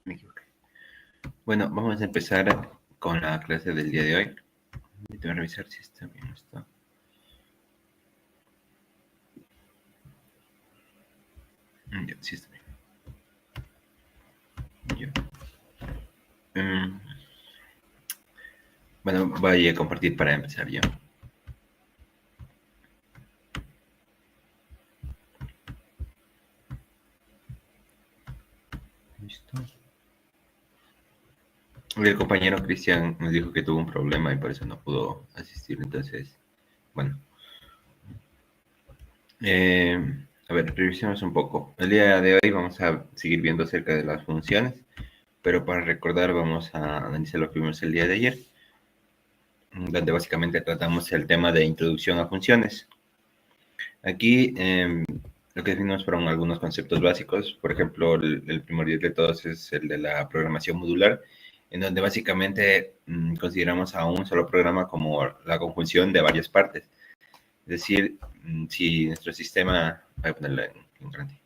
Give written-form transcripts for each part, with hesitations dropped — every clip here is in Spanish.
Me equivoqué. Bueno, vamos a empezar con la clase del día de hoy. Voy a revisar si está bien esto. Ya, sí está bien. Bueno, voy a compartir para empezar ya. Listo. El compañero Cristian nos dijo que tuvo un problema y por eso no pudo asistir. Entonces, bueno. A ver, revisemos un poco. El día de hoy vamos a seguir viendo acerca de las funciones, pero para recordar vamos a analizar lo que vimos el día de ayer, donde básicamente tratamos el tema de introducción a funciones. Aquí lo que definimos fueron algunos conceptos básicos. Por ejemplo, el primordial de todos es el de la programación modular, en donde básicamente consideramos a un solo programa como la conjunción de varias partes. Es decir, si nuestro sistema, voy a ponerlo en grande.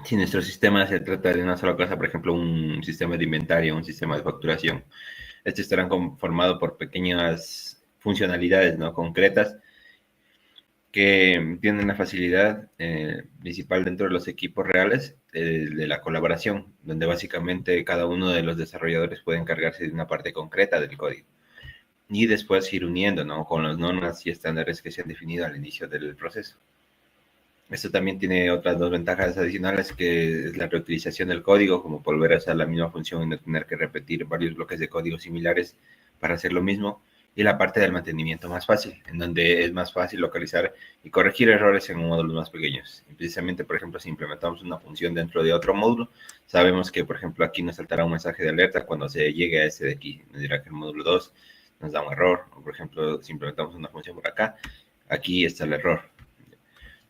Si nuestro sistema se trata de una sola cosa, por ejemplo, un sistema de inventario, un sistema de facturación, estos estarán conformados por pequeñas funcionalidades no concretas que tienen la facilidad principal dentro de los equipos reales de la colaboración, donde básicamente cada uno de los desarrolladores puede encargarse de una parte concreta del código y después ir uniendo, ¿no?, con las normas y estándares que se han definido al inicio del proceso. Esto también tiene otras dos ventajas adicionales, que es la reutilización del código, como volver a hacer la misma función y no tener que repetir varios bloques de código similares para hacer lo mismo, y la parte del mantenimiento más fácil, en donde es más fácil localizar y corregir errores en módulos más pequeños. Y precisamente, por ejemplo, si implementamos una función dentro de otro módulo, sabemos que, por ejemplo, aquí nos saltará un mensaje de alerta cuando se llegue a este de aquí, nos dirá que el módulo 2 nos da un error, o por ejemplo, si implementamos una función por acá, aquí está el error.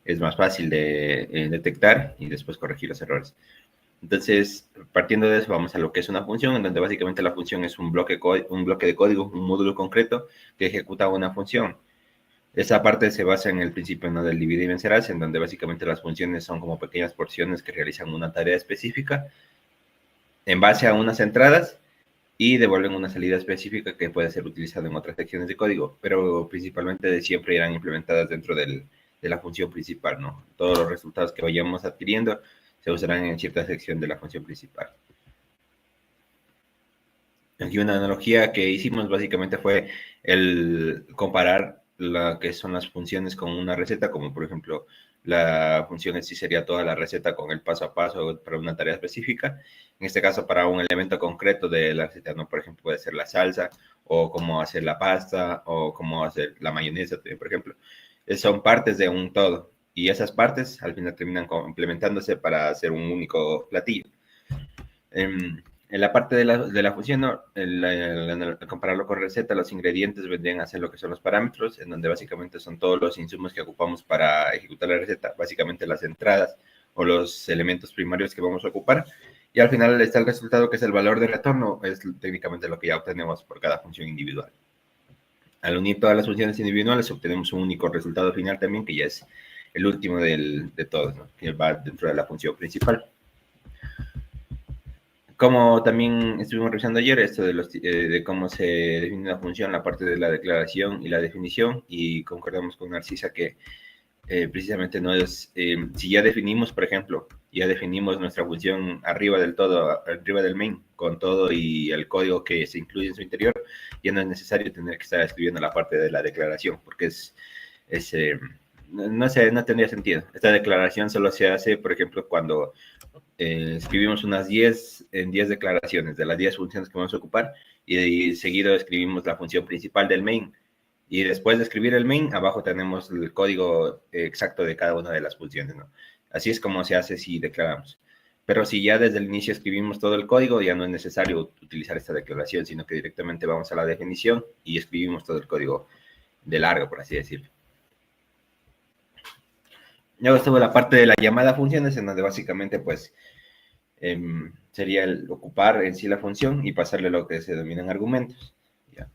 Es más fácil de detectar y después corregir los errores. Entonces, partiendo de eso, vamos a lo que es una función, en donde básicamente la función es un bloque de código, un módulo concreto que ejecuta una función. Esa parte se basa en el principio, ¿no?, del divide y vencerás, en donde básicamente las funciones son como pequeñas porciones que realizan una tarea específica en base a unas entradas y devuelven una salida específica que puede ser utilizada en otras secciones de código, pero principalmente siempre irán implementadas dentro de la función principal, ¿no? Todos los resultados que vayamos adquiriendo se usarán en cierta sección de la función principal. Aquí una analogía que hicimos básicamente fue el comparar lo que son las funciones con una receta, como por ejemplo la función en sí sería toda la receta con el paso a paso para una tarea específica. En este caso, para un elemento concreto de la receta, ¿no? Por ejemplo, puede ser la salsa, o cómo hacer la pasta, o cómo hacer la mayonesa, por ejemplo. Son partes de un todo, y esas partes al final terminan complementándose para hacer un único platillo. En la parte de la función, ¿no?, al compararlo con receta, los ingredientes vendrían a ser lo que son los parámetros, en donde básicamente son todos los insumos que ocupamos para ejecutar la receta, básicamente las entradas o los elementos primarios que vamos a ocupar. Y al final está el resultado, que es el valor de retorno, es técnicamente lo que ya obtenemos por cada función individual. Al unir todas las funciones individuales obtenemos un único resultado final también, que ya es el último de todos, ¿no?, que va dentro de la función principal. Como también estuvimos revisando ayer, esto de cómo se define una función, la parte de la declaración y la definición, y concordamos con Narcisa que precisamente no es, si ya definimos, por ejemplo, ya definimos nuestra función arriba del todo, arriba del main, con todo y el código que se incluye en su interior, ya no es necesario tener que estar escribiendo la parte de la declaración, porque no sé, no tendría sentido. Esta declaración solo se hace, por ejemplo, cuando escribimos unas 10 declaraciones de las 10 funciones que vamos a ocupar, y seguido escribimos la función principal del main. Y después de escribir el main, abajo tenemos el código exacto de cada una de las funciones, ¿no? Así es como se hace si declaramos. Pero si ya desde el inicio escribimos todo el código, ya no es necesario utilizar esta declaración, sino que directamente vamos a la definición y escribimos todo el código de largo, por así decirlo. Luego estuvo la parte de la llamada a funciones, en donde básicamente pues sería el ocupar en sí la función y pasarle lo que se denominan argumentos. ¿Ya?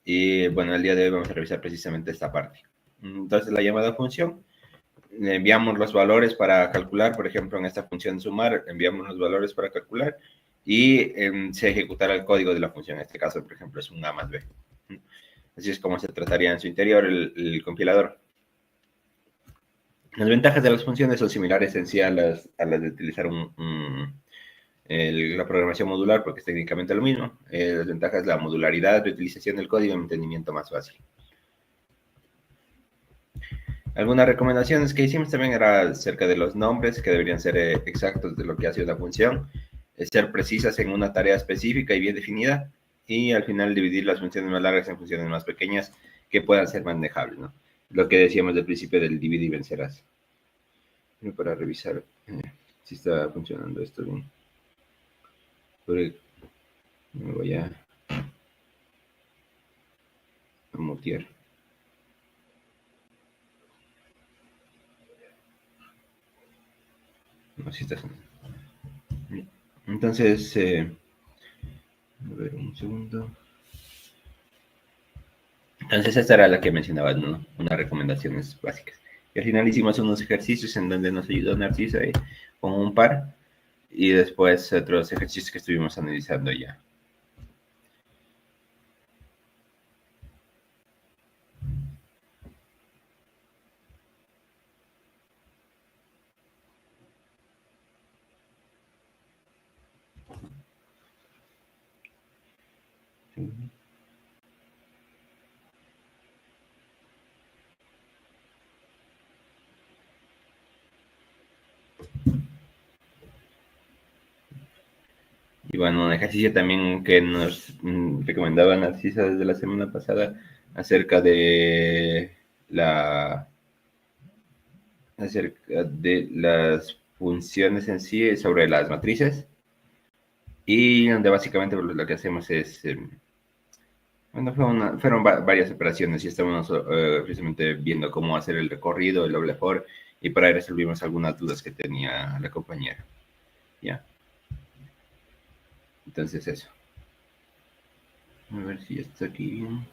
Y bueno, el día de hoy vamos a revisar precisamente esta parte. Entonces, la llamada función le enviamos los valores para calcular, por ejemplo, en esta función sumar, enviamos los valores para calcular y se ejecutará el código de la función. En este caso, por ejemplo, es un A más B. Así es como se trataría en su interior el compilador. Las ventajas de las funciones son similares en sí a las de utilizar la programación modular, porque es técnicamente lo mismo. Las ventajas, la modularidad, reutilización del código y entendimiento más fácil. Algunas recomendaciones que hicimos también era acerca de los nombres, que deberían ser exactos de lo que hace una función, ser precisas en una tarea específica y bien definida, y al final dividir las funciones más largas en funciones más pequeñas que puedan ser manejables, ¿no? Lo que decíamos del principio del divide y vencerás. Para revisar si está funcionando esto bien. Me voy a mutear. No, si está. Entonces, a ver, un segundo. Entonces, esta era la que mencionaba, ¿no? Unas recomendaciones básicas. Y al final hicimos unos ejercicios en donde nos ayudó Narciso con un par. Y después otros ejercicios que estuvimos analizando ya. Y bueno, un ejercicio también que nos recomendaba Narcisa desde la semana pasada acerca de las funciones en sí sobre las matrices, y donde básicamente lo que hacemos es, bueno, fueron varias operaciones y estábamos precisamente viendo cómo hacer el recorrido, el doble for, y para ahí resolvimos algunas dudas que tenía la compañera. Ya. Entonces eso. A ver si ya está aquí bien.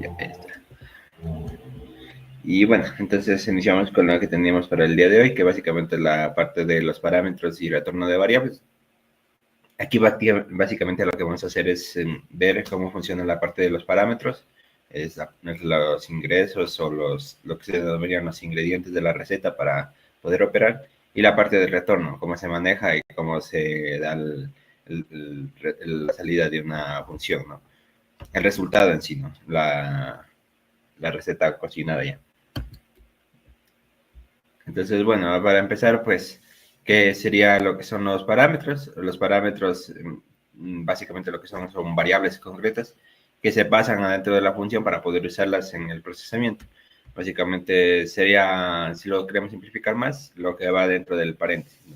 Ya, ahí está. Y bueno, entonces iniciamos con lo que teníamos para el día de hoy, que básicamente es la parte de los parámetros y retorno de variables. Aquí básicamente lo que vamos a hacer es ver cómo funciona la parte de los parámetros, es los ingresos o lo que se denominan los ingredientes de la receta para poder operar, y la parte del retorno, cómo se maneja y cómo se da la salida de una función, ¿no? El resultado en sí, ¿no? La receta cocinada ya. Entonces, bueno, para empezar, pues, ¿qué sería lo que son los parámetros? Los parámetros, básicamente lo que son variables concretas que se pasan adentro de la función para poder usarlas en el procesamiento. Básicamente sería, si lo queremos simplificar más, lo que va dentro del paréntesis, ¿no?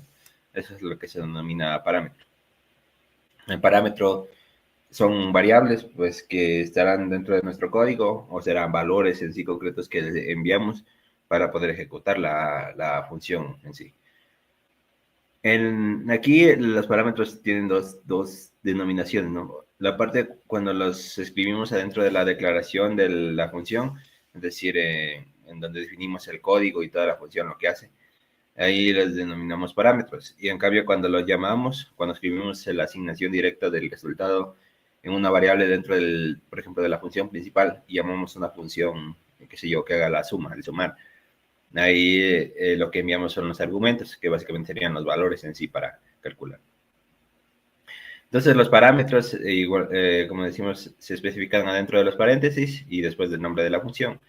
Eso es lo que se denomina parámetro. El parámetro son variables, pues, que estarán dentro de nuestro código, o serán valores en sí concretos que enviamos para poder ejecutar la función en sí. Aquí los parámetros tienen dos denominaciones, ¿no? La parte cuando los escribimos adentro de la declaración de la función, es decir, en donde definimos el código y toda la función, lo que hace, ahí los denominamos parámetros. Y en cambio, cuando los llamamos, cuando escribimos la asignación directa del resultado en una variable dentro del, por ejemplo, de la función principal, y llamamos una función, qué sé yo, que haga la suma, el sumar. Ahí lo que enviamos son los argumentos, que básicamente serían los valores en sí para calcular. Entonces, los parámetros, igual, como decimos, se especifican adentro de los paréntesis y después del nombre de la función.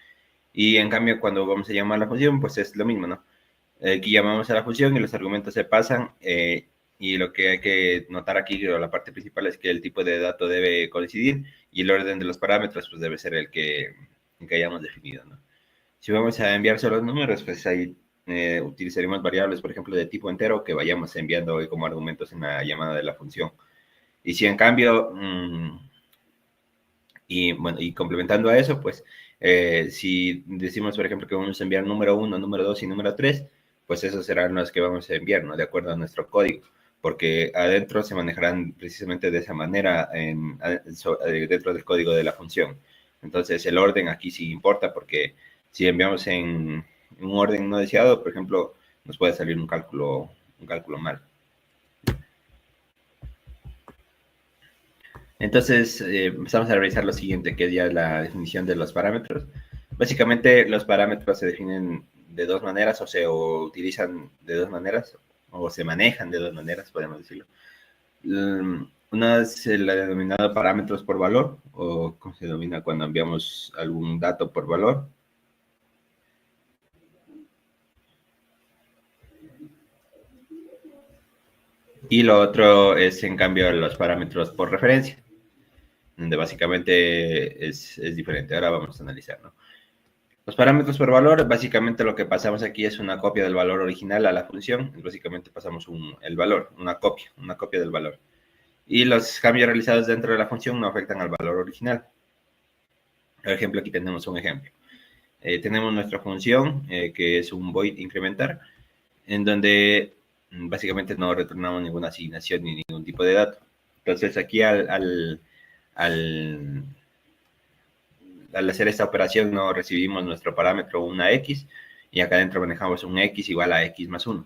Y en cambio, cuando vamos a llamar la función, pues es lo mismo, ¿no? Aquí llamamos a la función y los argumentos se pasan. Y lo que hay que notar aquí, la parte principal, es que el tipo de dato debe coincidir y el orden de los parámetros pues debe ser el que hayamos definido, ¿no? Si vamos a enviar solo números, pues ahí utilizaremos variables, por ejemplo, de tipo entero que vayamos enviando hoy como argumentos en la llamada de la función. Y si en cambio, y bueno, y complementando a eso, pues si decimos, por ejemplo, que vamos a enviar número 1, número 2 y número 3, pues esos serán los que vamos a enviar, ¿no? De acuerdo a nuestro código, porque adentro se manejarán precisamente de esa manera dentro del código de la función. Entonces el orden aquí sí importa, porque si enviamos en un orden no deseado, por ejemplo, nos puede salir un cálculo mal. Entonces, empezamos a revisar lo siguiente, que es ya la definición de los parámetros. Básicamente, los parámetros se definen de dos maneras, o se utilizan de dos maneras, o se manejan de dos maneras, podemos decirlo. Una es la denominada parámetros por valor, o como se denomina cuando enviamos algún dato por valor. Y lo otro es, en cambio, los parámetros por referencia, donde básicamente es diferente. Ahora vamos a analizar, ¿no? Los parámetros por valor, básicamente lo que pasamos aquí es una copia del valor original a la función. Básicamente pasamos el valor, una copia del valor. Y los cambios realizados dentro de la función no afectan al valor original. Por ejemplo, aquí tenemos un ejemplo. Tenemos nuestra función, que es un void incrementar, en donde básicamente no retornamos ninguna asignación ni ningún tipo de dato. Entonces aquí al hacer esta operación no recibimos nuestro parámetro una x, y acá adentro manejamos un x igual a x más 1.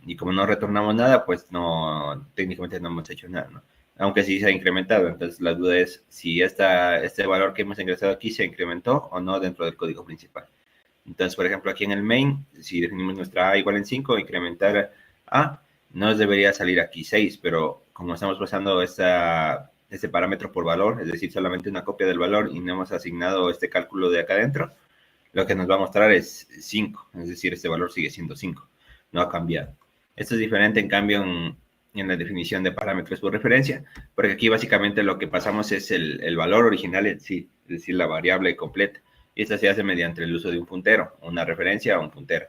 Y como no retornamos nada, pues no, técnicamente no hemos hecho nada, ¿no? Aunque sí se ha incrementado. Entonces la duda es si este valor que hemos ingresado aquí se incrementó o no dentro del código principal. Entonces, por ejemplo, aquí en el main, si definimos nuestra a igual en 5, incrementar a, nos debería salir aquí 6, pero como estamos pasando este parámetro por valor, es decir, solamente una copia del valor, y no hemos asignado este cálculo de acá adentro, lo que nos va a mostrar es 5, es decir, este valor sigue siendo 5, no ha cambiado. Esto es diferente, en cambio, en la definición de parámetros por referencia, porque aquí básicamente lo que pasamos es el valor original en sí, es decir, la variable completa. Y esto se hace mediante el uso de un puntero, una referencia a un puntero.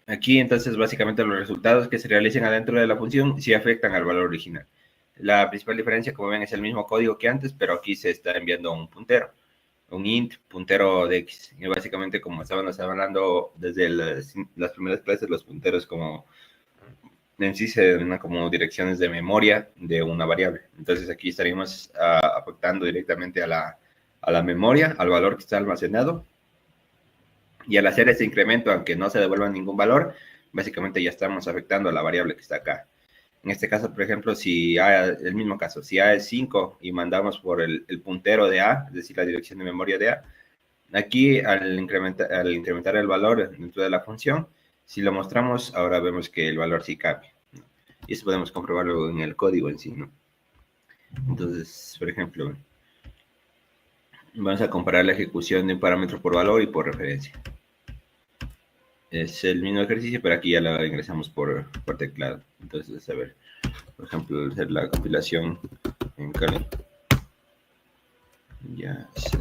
Aquí, entonces, básicamente los resultados que se realicen adentro de la función sí afectan al valor original. La principal diferencia, como ven, es el mismo código que antes, pero aquí se está enviando un puntero, un int, puntero de x. Y básicamente, como estábamos hablando desde las primeras clases, los punteros como en sí se denominan como direcciones de memoria de una variable. Entonces aquí estaríamos afectando directamente a la memoria, al valor que está almacenado. Y al hacer este incremento, aunque no se devuelva ningún valor, básicamente ya estamos afectando a la variable que está acá. En este caso, por ejemplo, si A, el mismo caso, si A es 5 y mandamos por el puntero de A, es decir, la dirección de memoria de A, aquí al incrementar el valor dentro de la función, si lo mostramos, ahora vemos que el valor sí cambia, ¿no? Y eso podemos comprobarlo en el código en sí, ¿no? Entonces, por ejemplo, vamos a comparar la ejecución de un parámetro por valor y por referencia. Es el mismo ejercicio, pero aquí ya lo ingresamos por teclado. Entonces, a ver, por ejemplo, hacer la compilación en Kali. Ya se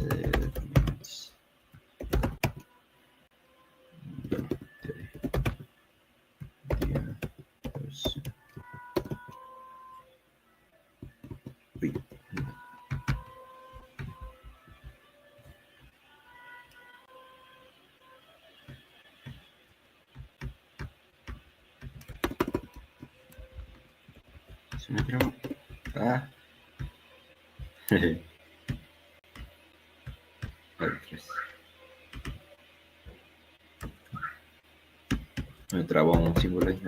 me trabó. Ah. Me trabó un símbolo ahí.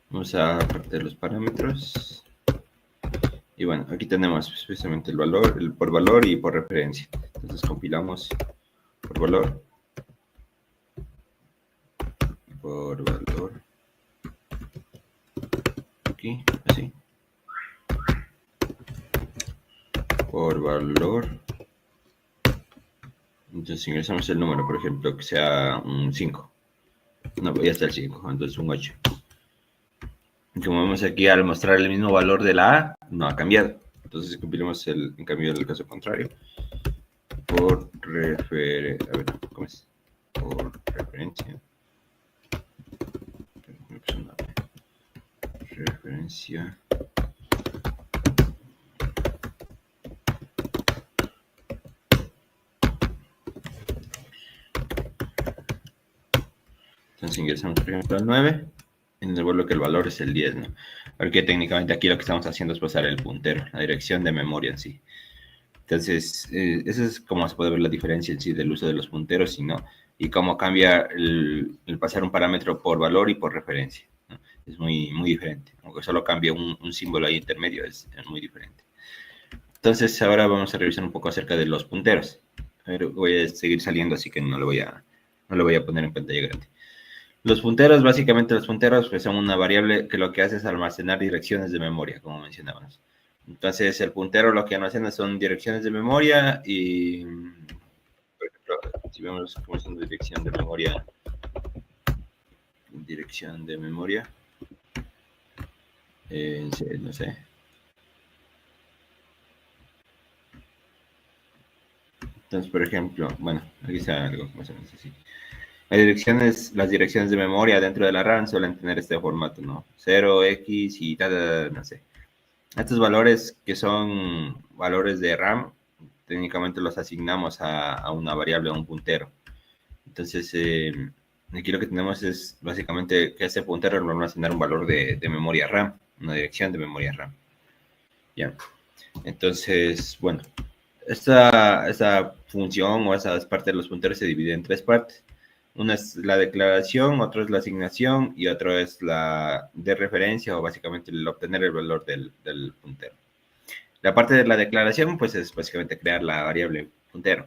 Vamos a partir los parámetros. Y bueno, aquí tenemos precisamente el valor, el por valor y por referencia. Entonces compilamos por valor. Por valor. Aquí, así. Por valor. Entonces ingresamos el número, por ejemplo, que sea un 5. No, ya está el 5, entonces un 8. Como vemos aquí, al mostrar el mismo valor de la A, no ha cambiado. Entonces compilamos en cambio, en el caso contrario. Por referencia. A ver, ¿cómo es? Por referencia. Referencia. Entonces ingresamos, por ejemplo, al 9 y nos devuelve que el valor es el 10, ¿no? Porque técnicamente aquí lo que estamos haciendo es pasar el puntero, la dirección de memoria en sí. Entonces, esa es como se puede ver la diferencia en sí del uso de los punteros y no, y cómo cambia el pasar un parámetro por valor y por referencia, ¿no? Es muy diferente. Aunque solo cambia un símbolo ahí intermedio, es muy diferente. Entonces, ahora vamos a revisar un poco acerca de los punteros. A ver, voy a seguir saliendo, así que no lo voy a poner en pantalla grande. Los punteros, básicamente los punteros, pues son una variable que lo que hace es almacenar direcciones de memoria, como mencionábamos. Entonces, el puntero lo que almacena son direcciones de memoria y, por ejemplo, si vemos cómo es una dirección de memoria, no sé. Entonces, por ejemplo, bueno, aquí está algo más o menos así. Las direcciones de memoria dentro de la RAM suelen tener este formato, ¿no? 0, X y tal, no sé. Estos valores que son valores de RAM, técnicamente los asignamos a una variable, a un puntero. Entonces, aquí lo que tenemos es básicamente que ese puntero va a almacenar un valor de memoria RAM, una dirección de memoria RAM. ¿Ya? Entonces, bueno, esta función o esa parte de los punteros se divide en tres partes. Una es la declaración, otra es la asignación y otra es la de referencia o básicamente el obtener el valor del puntero. La parte de la declaración pues es básicamente crear la variable puntero.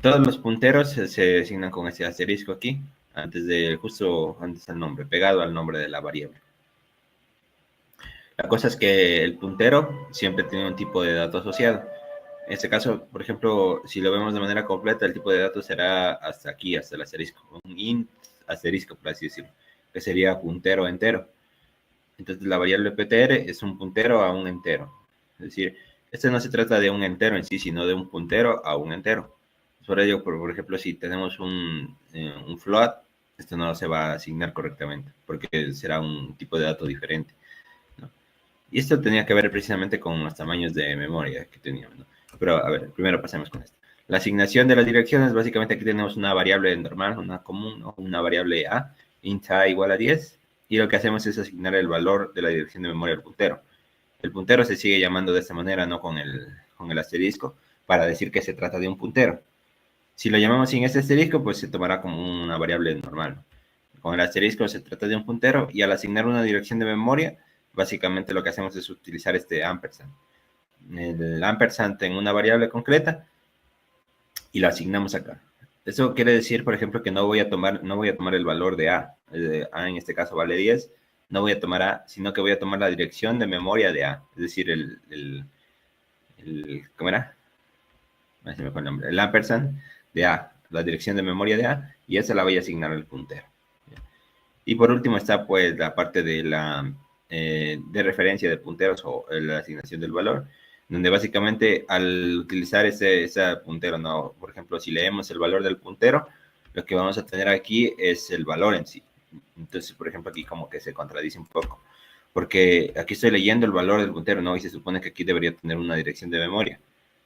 Todos los punteros se asignan con este asterisco aquí, justo antes del nombre, pegado al nombre de la variable. La cosa es que el puntero siempre tiene un tipo de dato asociado. En este caso, por ejemplo, si lo vemos de manera completa, el tipo de datos será hasta aquí, hasta el asterisco, un int asterisco, por así decirlo, que sería puntero entero. Entonces, la variable ptr es un puntero a un entero. Es decir, este no se trata de un entero en sí, sino de un puntero a un entero. Por ello, por ejemplo, si tenemos un float, esto no se va a asignar correctamente, porque será un tipo de dato diferente, ¿no? Y esto tenía que ver precisamente con los tamaños de memoria que teníamos, ¿no? Pero, a ver, primero pasemos con esto. La asignación de las direcciones, básicamente aquí tenemos una variable normal, una común, ¿no? Una variable a, int a igual a 10, y lo que hacemos es asignar el valor de la dirección de memoria al puntero. El puntero se sigue llamando de esta manera, no con el asterisco, para decir que se trata de un puntero. Si lo llamamos sin este asterisco, pues se tomará como una variable normal. Con el asterisco se trata de un puntero y al asignar una dirección de memoria, básicamente lo que hacemos es utilizar este ampersand. El ampersand en una variable concreta y lo asignamos acá. Eso quiere decir, por ejemplo, que no voy a tomar el valor de A. A en este caso vale 10. No voy a tomar A, sino que voy a tomar la dirección de memoria de A. Es decir, ¿cómo era? Ahí se me fue el nombre. El ampersand de A, la dirección de memoria de A, y esa la voy a asignar al puntero. Y por último está pues la parte de de referencia de punteros o la asignación del valor, donde básicamente al utilizar ese puntero, ¿no? Por ejemplo, si leemos el valor del puntero, lo que vamos a tener aquí es el valor en sí. Entonces, por ejemplo, aquí como que se contradice un poco, porque aquí estoy leyendo el valor del puntero, ¿no? Y se supone que aquí debería tener una dirección de memoria,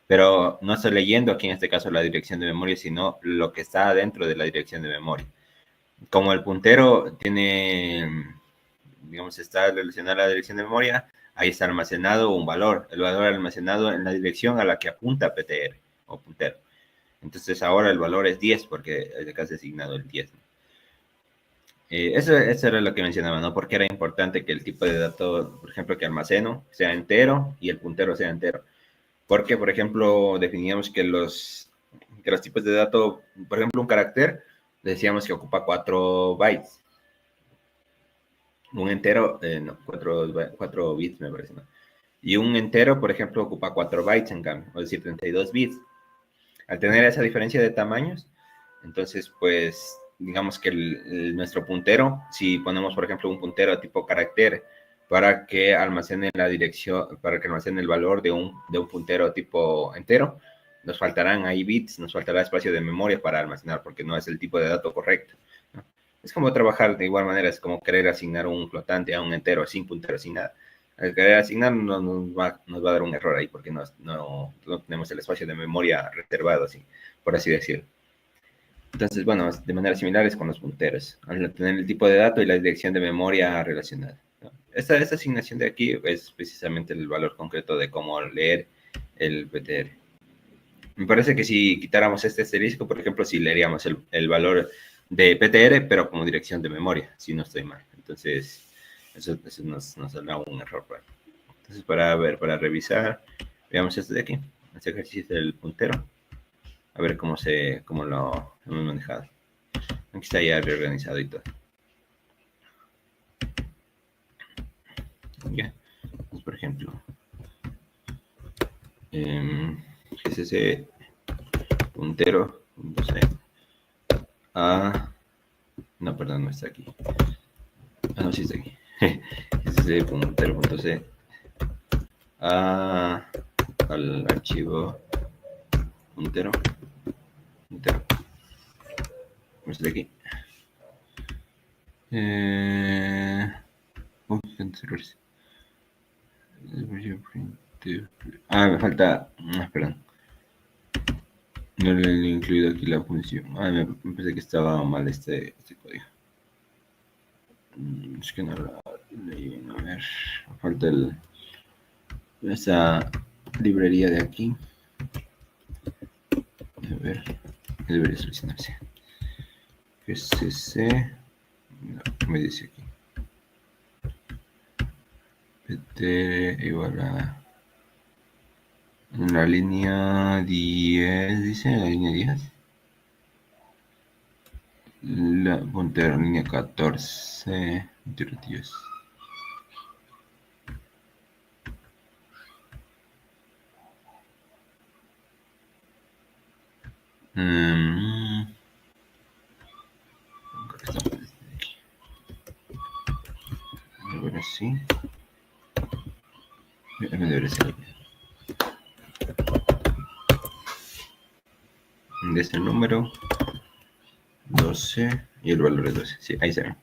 pero no estoy leyendo aquí en este caso la dirección de memoria, sino lo que está dentro de la dirección de memoria. Como el puntero tiene, digamos, está relacionado a la dirección de memoria, ahí está almacenado un valor, el valor almacenado en la dirección a la que apunta PTR o puntero. Entonces ahora el valor es 10 porque acá se ha asignado el 10, ¿no? Eso era lo que mencionaba, ¿no? Porque era importante que el tipo de dato, por ejemplo, que almaceno sea entero y el puntero sea entero. Porque, por ejemplo, definíamos que los tipos de datos, por ejemplo, un carácter, decíamos que ocupa 4 bytes. Un entero, no, 4 bits me parece, ¿no? Y un entero, por ejemplo, ocupa 4 bytes en cambio, es decir, 32 bits. Al tener esa diferencia de tamaños, entonces, pues, digamos que nuestro puntero, si ponemos, por ejemplo, un puntero tipo carácter para que almacene la dirección, para que almacene el valor de un puntero tipo entero, nos faltarán ahí bits, nos faltará espacio de memoria para almacenar, porque no es el tipo de dato correcto, ¿no? Es como trabajar de igual manera, es como querer asignar un flotante a un entero sin puntero, sin nada. Al querer asignar nos va a dar un error ahí, porque no tenemos el espacio de memoria reservado, así, por así decirlo. Entonces, bueno, de manera similar es con los punteros, al tener el tipo de dato y la dirección de memoria relacionada, ¿no? Esta asignación de aquí es precisamente el valor concreto de cómo leer el PTR. Me parece que si quitáramos este asterisco, por ejemplo, si leeríamos el valor de PTR, pero como dirección de memoria, si no estoy mal. Entonces, eso nos da un error. Entonces, para revisar, veamos esto de aquí, este ejercicio del puntero, a ver cómo lo hemos manejado. Aquí está ya reorganizado y todo. Ya, pues, por ejemplo, gcc puntero, no, perdón, no está aquí. No, sí está aquí. gcc puntero.c al archivo puntero. Está aquí. Me falta. Perdón. No le he incluido aquí la función. Me pensé que estaba mal este código. Es que no la leí. A ver. Falta esa librería de aquí. A ver. Debería solucionarse. gcc. No, me dice aquí. pt igual a. En la línea 10, dice, en la línea 10. La puntero, línea 14, 10. Ahora sí. Me debería ser. Es el número 12 y el valor es 12. Sí, ahí se ve.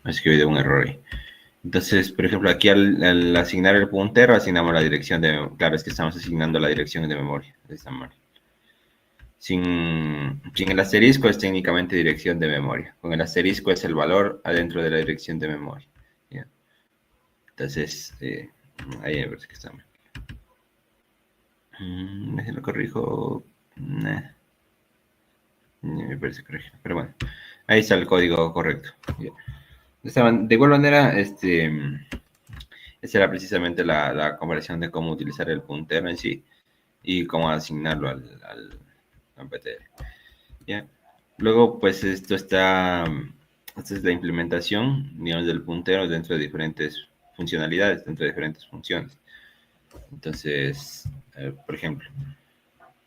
Así que había un error ahí. Entonces, por ejemplo, aquí al asignar el puntero, asignamos la dirección de. Claro, es que estamos asignando la dirección de memoria. De esta manera. Sin el asterisco es técnicamente dirección de memoria. Con el asterisco es el valor adentro de la dirección de memoria. ¿Ya? Entonces, ahí me parece que está mal. Lo corrijo. Me parece correcto. Pero bueno, ahí está el código correcto. ¿Ya? De igual manera, esta era precisamente la conversación de cómo utilizar el puntero en sí y cómo asignarlo al PTR. ¿Ya? Luego, pues esta es la implementación, digamos, del puntero dentro de diferentes funcionalidades, dentro de diferentes funciones. Entonces, por ejemplo,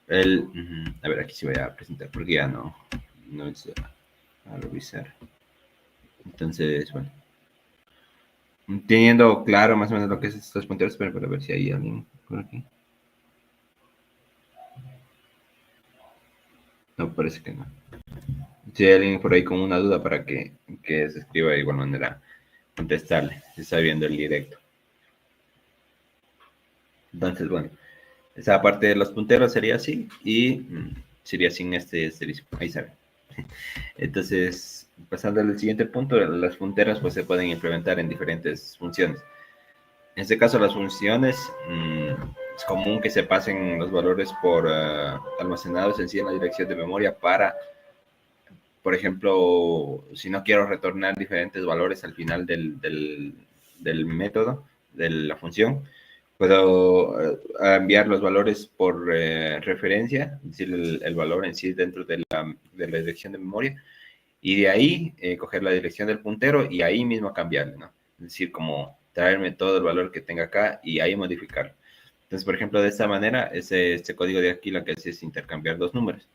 a ver, aquí sí voy a presentar porque ya no es a revisar. Entonces, bueno, teniendo claro más o menos lo que es estos punteros, pero para ver si hay alguien por aquí. No, parece que no. Si hay alguien por ahí con una duda para que se escriba de igual manera, contestarle, si está viendo el directo. Entonces, bueno, esa parte de los punteros sería así y sería sin este asterisco. Ahí saben. Entonces, pasando al siguiente punto, las punteras pues se pueden implementar en diferentes funciones. En este caso, las funciones, es común que se pasen los valores por almacenados en sí en la dirección de memoria para, por ejemplo, si no quiero retornar diferentes valores al final del método, de la función, puedo enviar los valores por referencia, es decir, el valor en sí dentro de la dirección de memoria, y de ahí coger la dirección del puntero y ahí mismo cambiarle, ¿no? Es decir, como traerme todo el valor que tenga acá y ahí modificarlo. Entonces, por ejemplo, de esta manera, este código de aquí lo que hace es intercambiar dos números,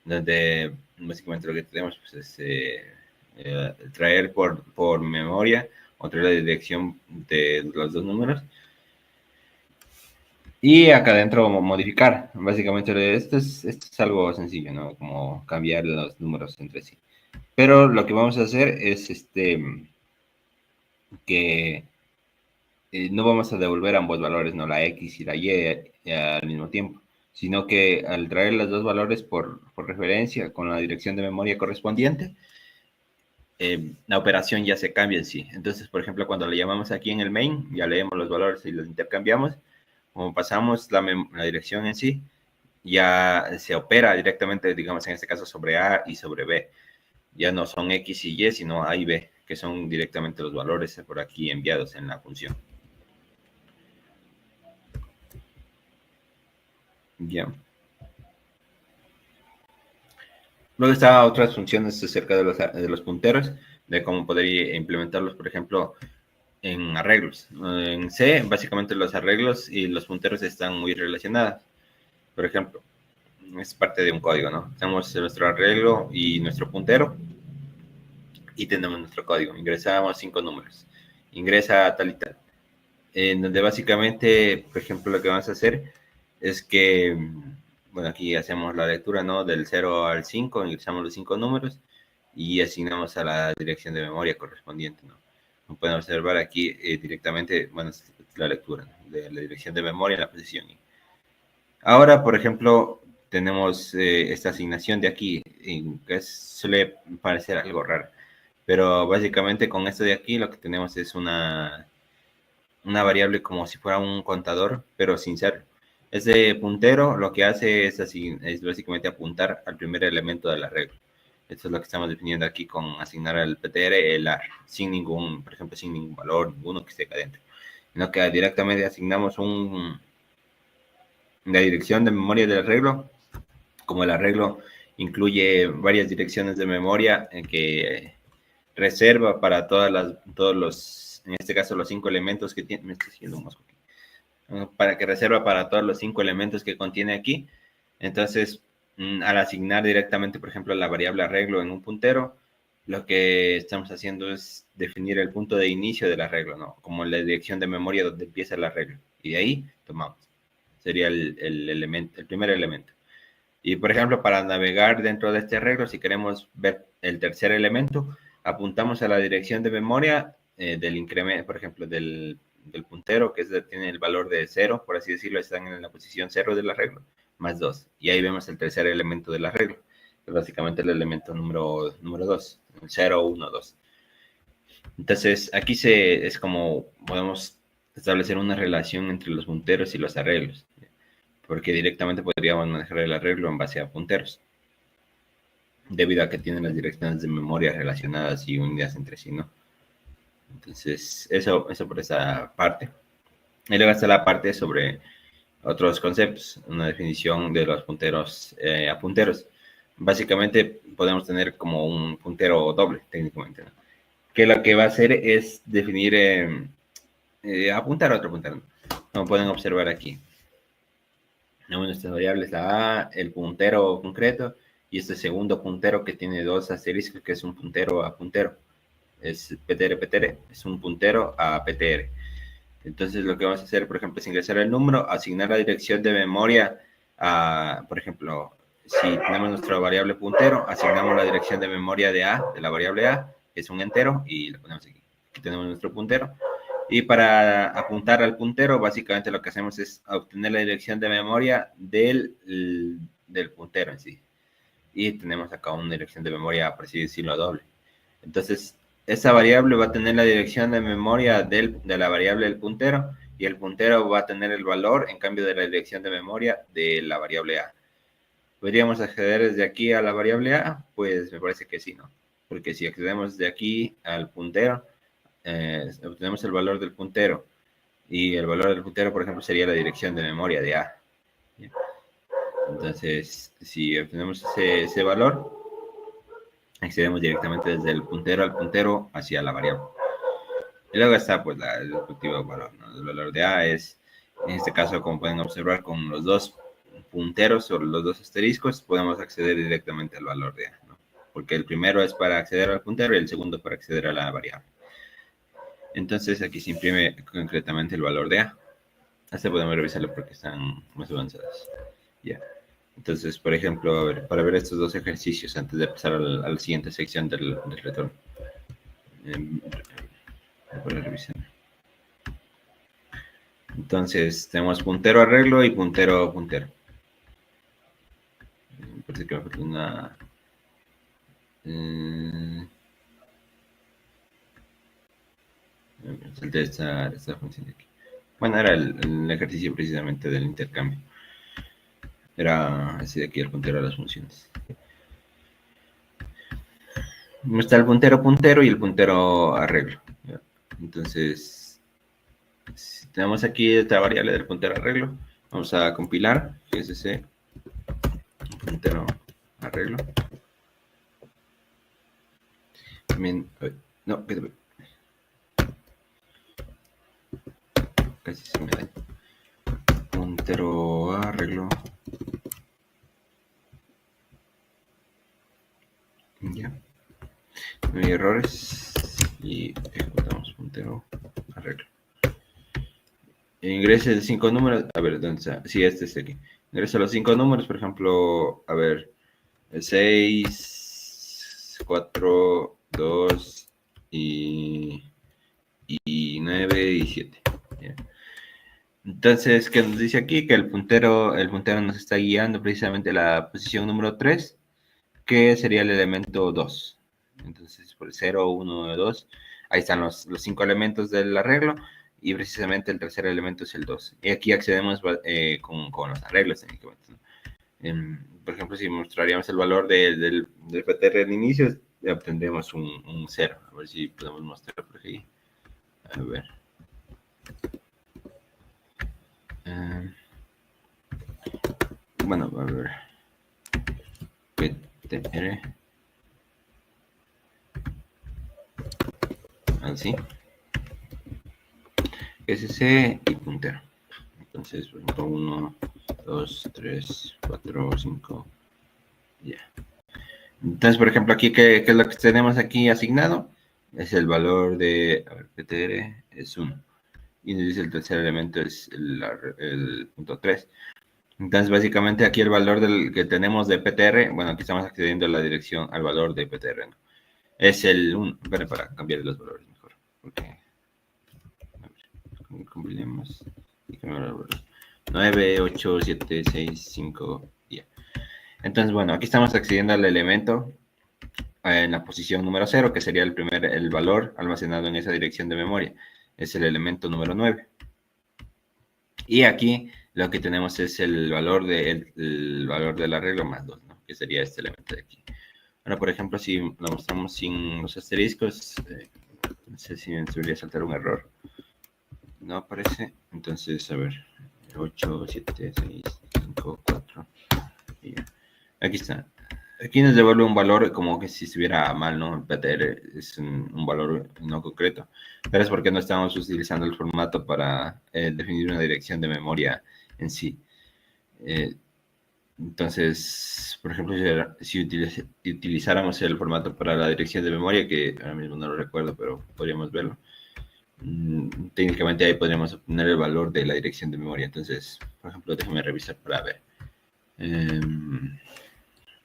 donde básicamente lo que tenemos pues, es traer por memoria o traer la dirección de los dos números y acá adentro modificar. Básicamente esto es algo sencillo, ¿no? Como cambiar los números entre sí. Pero lo que vamos a hacer es que no vamos a devolver ambos valores, no la X y la Y al mismo tiempo, sino que al traer los dos valores por referencia con la dirección de memoria correspondiente, la operación ya se cambia en sí. Entonces, por ejemplo, cuando le llamamos aquí en el main, ya leemos los valores y los intercambiamos. Como pasamos la dirección en sí, ya se opera directamente, digamos, en este caso sobre A y sobre B. Ya no son X y Y, sino A y B, que son directamente los valores por aquí enviados en la función. Bien. Luego está otras funciones acerca de los punteros, de cómo poder implementarlos, por ejemplo, en arreglos. En C, básicamente los arreglos y los punteros están muy relacionados. Por ejemplo, es parte de un código, ¿no? Tenemos nuestro arreglo y nuestro puntero y tenemos nuestro código. Ingresamos 5 números. Ingresa tal y tal. En donde básicamente, por ejemplo, lo que vamos a hacer es que, bueno, aquí hacemos la lectura, ¿no? Del 0 al 5, ingresamos los 5 números y asignamos a la dirección de memoria correspondiente, ¿no? Como pueden observar aquí directamente, bueno, es la lectura, ¿no? De la dirección de memoria en la posición. Ahora, por ejemplo, tenemos esta asignación de aquí, que suele parecer algo raro, pero básicamente con esto de aquí lo que tenemos es una variable como si fuera un contador, pero sin ser. Ese puntero lo que hace es, así, es básicamente apuntar al primer elemento de la regla. Esto es lo que estamos definiendo aquí con asignar al PTR el AR, sin ningún, por ejemplo, sin ningún valor, ninguno que esté acá adentro. Sino que directamente asignamos la dirección de memoria del arreglo. Como el arreglo incluye varias direcciones de memoria que reserva para todos los, en este caso, los 5 elementos que tiene. Me estoy haciendo un mosco aquí. Para que reserva para todos los 5 elementos que contiene aquí. Entonces, al asignar directamente, por ejemplo, la variable arreglo en un puntero, lo que estamos haciendo es definir el punto de inicio del arreglo, ¿no? Como la dirección de memoria donde empieza el arreglo. Y de ahí tomamos. Sería elemento, el primer elemento. Y, por ejemplo, para navegar dentro de este arreglo, si queremos ver el tercer elemento, apuntamos a la dirección de memoria del incremento, por ejemplo, del puntero, que tiene el valor de 0, por así decirlo, están en la posición 0 del arreglo, más 2. Y ahí vemos el tercer elemento del arreglo, que es básicamente el elemento número 2, 0, 1, 2. Entonces, aquí es como podemos establecer una relación entre los punteros y los arreglos, porque directamente podríamos manejar el arreglo en base a punteros, debido a que tienen las direcciones de memoria relacionadas y unidas entre sí, ¿no? Entonces, eso por esa parte. Y luego está la parte sobre otros conceptos, una definición de los punteros a punteros. Básicamente podemos tener como un puntero doble, técnicamente, ¿no? Que lo que va a hacer es definir, apuntar a otro puntero, ¿no? Como pueden observar aquí. Una de estas variables, la A, el puntero concreto, y este segundo puntero que tiene 2 asteriscos, que es un puntero a puntero. Es PTR, es un puntero a PTR. Entonces lo que vamos a hacer, por ejemplo, es ingresar el número, asignar la dirección de memoria a, por ejemplo, si tenemos nuestra variable puntero, asignamos la dirección de memoria de A, de la variable A, que es un entero, y lo ponemos aquí. Aquí tenemos nuestro puntero. Y para apuntar al puntero, básicamente lo que hacemos es obtener la dirección de memoria del puntero en sí. Y tenemos acá una dirección de memoria, por así decirlo, doble. Entonces, esa variable va a tener la dirección de memoria de la variable del puntero, y el puntero va a tener el valor en cambio de la dirección de memoria de la variable A. ¿Podríamos acceder desde aquí a la variable A? Pues me parece que sí, ¿no? Porque si accedemos de aquí al puntero, obtenemos el valor del puntero, y el valor del puntero, por ejemplo, sería la dirección de memoria de A. Entonces, si obtenemos ese valor, accedemos directamente desde el puntero al puntero hacia la variable. Y luego está pues el respectivo valor, ¿no? El valor de A es, en este caso, como pueden observar, con los dos punteros o los dos asteriscos, podemos acceder directamente al valor de A, ¿no? Porque el primero es para acceder al puntero y el segundo para acceder a la variable. Entonces aquí se imprime concretamente el valor de A. Hasta podemos revisarlo porque están más avanzados. Ya. Entonces, por ejemplo, a ver, para ver estos dos ejercicios antes de pasar a la siguiente sección del retorno. Voy a revisar. Entonces, tenemos puntero arreglo y puntero puntero. una... de esta función de aquí. Bueno, era el ejercicio precisamente del intercambio. Era así de aquí el puntero a las funciones. Está el puntero y el puntero arreglo. ¿Ya? Entonces, si tenemos aquí esta variable del puntero arreglo, vamos a compilar GSC puntero arreglo. También, no, casi se me da. Puntero arreglo. Ya. No hay errores. Y ejecutamos puntero arreglo. Ingrese 5 números. A ver, ¿dónde está? Sí, este es aquí. Ingresa los 5 números, por ejemplo, a ver, 6, 4, 2 y 9 y 7. ¿Ya? Entonces, ¿qué nos dice aquí? Que el puntero nos está guiando precisamente a la posición número 3, que sería el elemento 2. Entonces, por el 0, 1, 2, ahí están los 5 elementos del arreglo, y precisamente el tercer elemento es el 2. Y aquí accedemos con los arreglos técnicamente, ¿no? Por ejemplo, si mostraríamos el valor del PTR al inicio, obtendremos un 0. A ver si podemos mostrar por aquí. A ver. Bueno, a ver. PTR. Así. SC y puntero. Entonces, por ejemplo, 1, 2, 3, 4, 5. Ya. Entonces, por ejemplo, aquí, ¿qué es lo que tenemos aquí asignado? Es el valor de, a ver, PTR es 1. Y nos dice el tercer elemento es el punto 3. Entonces, básicamente aquí el valor que tenemos de PTR, bueno, aquí estamos accediendo a la dirección, al valor de PTR, ¿no? Es el 1. Bueno, para cambiar los valores mejor. Porque, a ver, compilemos y cambiamos los valores. 9, 8, 7, 6, 5, 10. Entonces, bueno, aquí estamos accediendo al elemento en la posición número 0, que sería el valor almacenado en esa dirección de memoria. Es el elemento número 9. Y aquí lo que tenemos es el valor del arreglo más 2, ¿no? Que sería este elemento de aquí. Ahora, por ejemplo, si lo mostramos sin los asteriscos, no sé si me debería saltar un error. No aparece. Entonces, a ver, 8, 7, 6, 5, 4. Y aquí está. Aquí nos devuelve un valor como que si estuviera mal, ¿no? El PTR es un valor no concreto. Pero es porque no estamos utilizando el formato para definir una dirección de memoria en sí. Entonces, por ejemplo, si utilizáramos el formato para la dirección de memoria, que ahora mismo no lo recuerdo, pero podríamos verlo. Técnicamente ahí podríamos obtener el valor de la dirección de memoria. Entonces, por ejemplo, déjame revisar para ver.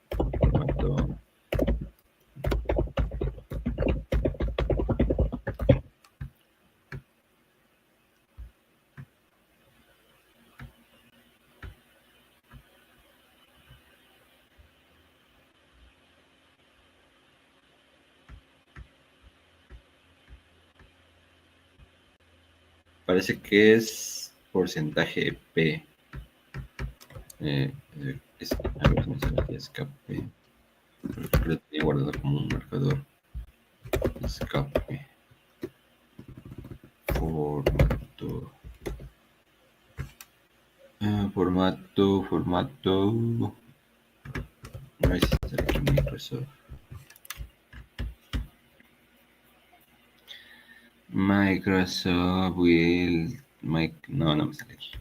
Formato. Parece que es porcentaje P. A ver, no sé si escape. Lo tenía guardado como un marcador. Escape. Formato. Formato. No sé si está aquí Microsoft. Microsoft will. No, no me sale aquí.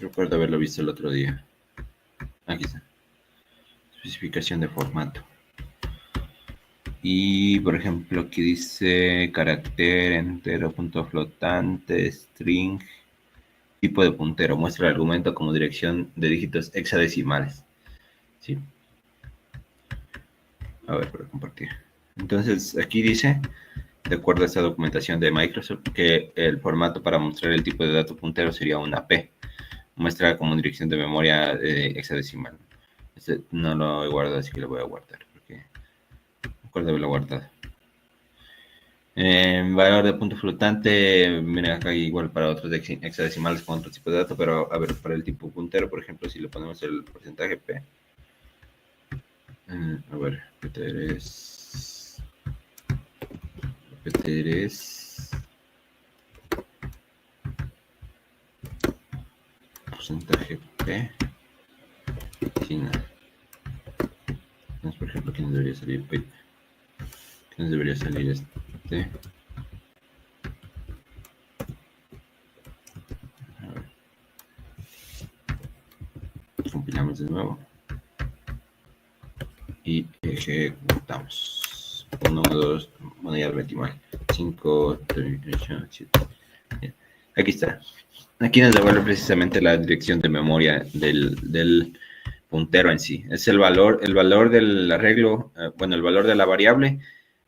Recuerdo haberlo visto el otro día. Aquí está. Especificación de formato. Y por ejemplo, aquí dice carácter entero, punto flotante, string, tipo de puntero. Muestra el argumento como dirección de dígitos hexadecimales. ¿Sí? A ver, para compartir. Entonces, aquí dice, de acuerdo a esta documentación de Microsoft, que el formato para mostrar el tipo de dato puntero sería una P. Muestra como dirección de memoria hexadecimal. Este no lo he guardado, así que lo voy a guardar, porque recuerdo haberlo guardado. Valor de punto flotante, miren acá igual para otros hexadecimales con otro tipo de dato, pero a ver, para el tipo puntero, por ejemplo, si le ponemos el porcentaje P, a ver, P3, porcentaje P, sin nada. Entonces, por ejemplo, aquí nos debería salir P, aquí nos debería salir este. A ver. Compilamos de nuevo y ejecutamos. 1, 2, bueno, ya lo metí mal. 5, 3, 7. Aquí está. Aquí nos devuelve precisamente la dirección de memoria del puntero en sí. Es el valor del arreglo, bueno, el valor de la variable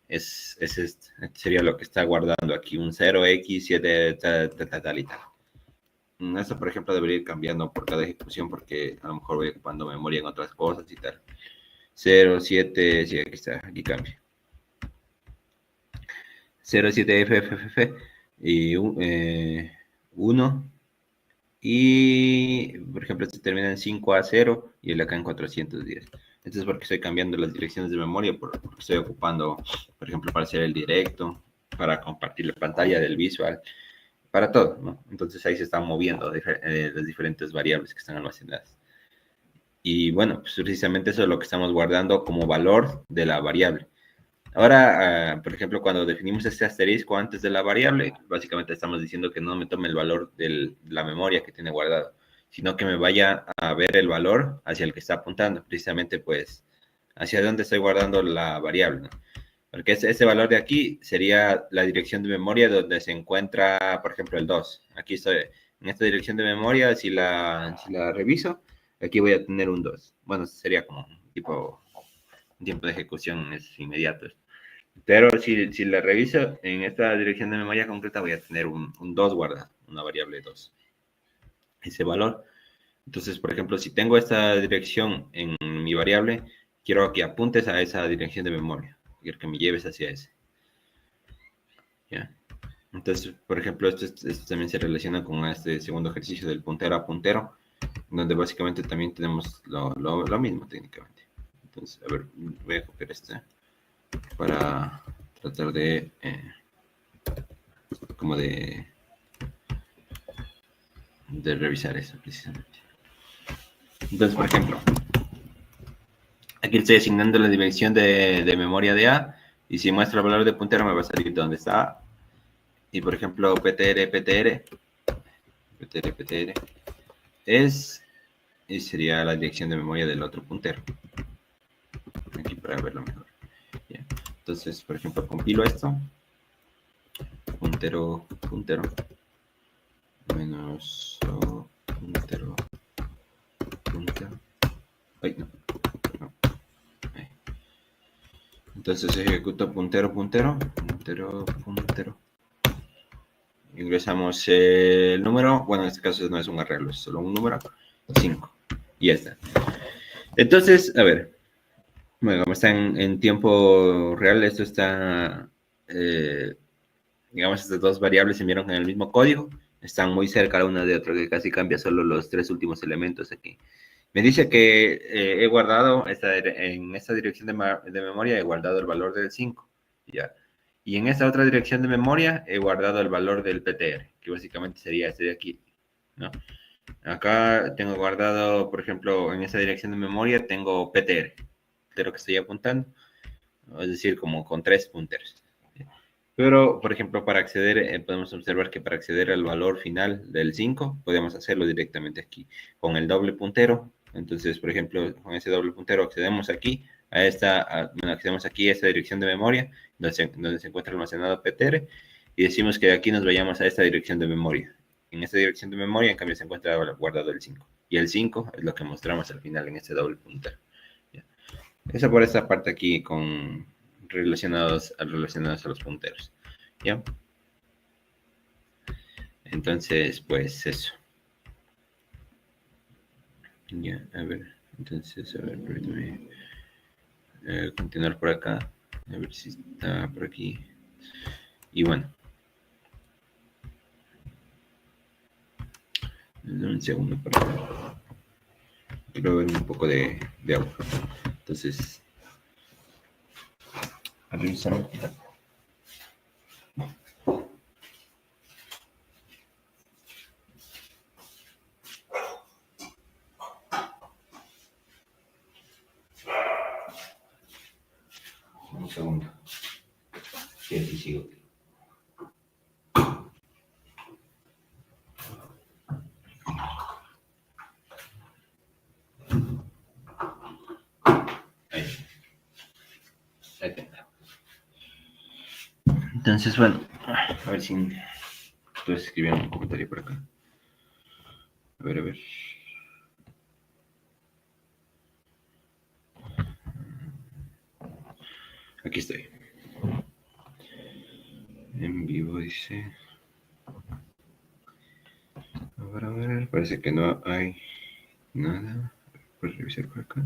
es este. Sería lo que está guardando aquí, un 0x7 tal y tal. Esto, por ejemplo, debería ir cambiando por cada ejecución porque a lo mejor voy ocupando memoria en otras cosas y tal. 0, 7, sí, aquí está, aquí cambia. 0, 7, F, y 1. Y, por ejemplo, este termina en 5A0 y el acá en 410. Esto es porque estoy cambiando las direcciones de memoria, porque estoy ocupando, por ejemplo, para hacer el directo, para compartir la pantalla del visual, para todo, ¿no? Entonces ahí se están moviendo las diferentes variables que están almacenadas. Y bueno, pues precisamente eso es lo que estamos guardando como valor de la variable. Ahora, por ejemplo, cuando definimos este asterisco antes de la variable, básicamente estamos diciendo que no me tome el valor de la memoria que tiene guardado, sino que me vaya a ver el valor hacia el que está apuntando, precisamente pues hacia dónde estoy guardando la variable, ¿no? Porque ese valor de aquí sería la dirección de memoria donde se encuentra, por ejemplo, el 2. Aquí estoy en esta dirección de memoria, si la reviso, aquí voy a tener un 2. Bueno, sería como un tiempo de ejecución es inmediato. Pero si la reviso en esta dirección de memoria concreta, voy a tener un 2 guardado, una variable 2. Ese valor. Entonces, por ejemplo, si tengo esta dirección en mi variable, quiero que apuntes a esa dirección de memoria. Quiero que me lleves hacia ese. ¿Ya? Entonces, por ejemplo, esto también se relaciona con este segundo ejercicio del puntero a puntero, donde básicamente también tenemos lo mismo técnicamente. Entonces, a ver, voy a copiar este para tratar de como de revisar eso precisamente. Entonces, por ejemplo, aquí estoy asignando la dimensión de memoria de A y si muestro el valor de puntero me va a salir donde está A. Y por ejemplo, PTR es y sería la dirección de memoria del otro puntero. Aquí para verlo mejor. Bien. Entonces, por ejemplo, compilo esto. Puntero menos puntero. Ay, no. Ahí. Entonces ejecuto puntero. Ingresamos el número. Bueno, en este caso no es un arreglo, es solo un número. 5. Y ya está. Entonces, a ver. Bueno, como está en tiempo real, esto está, digamos, estas dos variables se enviaron en el mismo código, están muy cerca la una de otra, que casi cambia solo los 3 últimos elementos aquí. Me dice que he guardado, en esta dirección de memoria, he guardado el valor del 5, ¿ya? Y en esta otra dirección de memoria, he guardado el valor del PTR, que básicamente sería este de aquí, ¿no? Acá tengo guardado, por ejemplo, en esta dirección de memoria, tengo PTR, de lo que estoy apuntando, es decir, como con 3 punteros. Pero, por ejemplo, para acceder, podemos observar que para acceder al valor final del 5, podemos hacerlo directamente aquí, con el doble puntero. Entonces, por ejemplo, con ese doble puntero accedemos aquí accedemos aquí a esta dirección de memoria, donde se encuentra almacenado PTR, y decimos que de aquí nos vayamos a esta dirección de memoria. En esta dirección de memoria, en cambio, se encuentra guardado el 5. Y el 5 es lo que mostramos al final en este doble puntero. Eso por esta parte aquí relacionados a los punteros, ¿ya? Entonces, pues eso. Ya, a ver, entonces, a ver, permítame continuar por acá, a ver si está por aquí. Y bueno, un segundo para quiero ver un poco de agua. Entonces, a revisar. Un segundo. Sí, aquí sigo. Ahí. Ahí está. Entonces, bueno, a ver si tú escribiendo un comentario por acá. A ver, a ver. Aquí estoy. En vivo dice. A ver, parece que no hay nada. Puedes revisar por acá.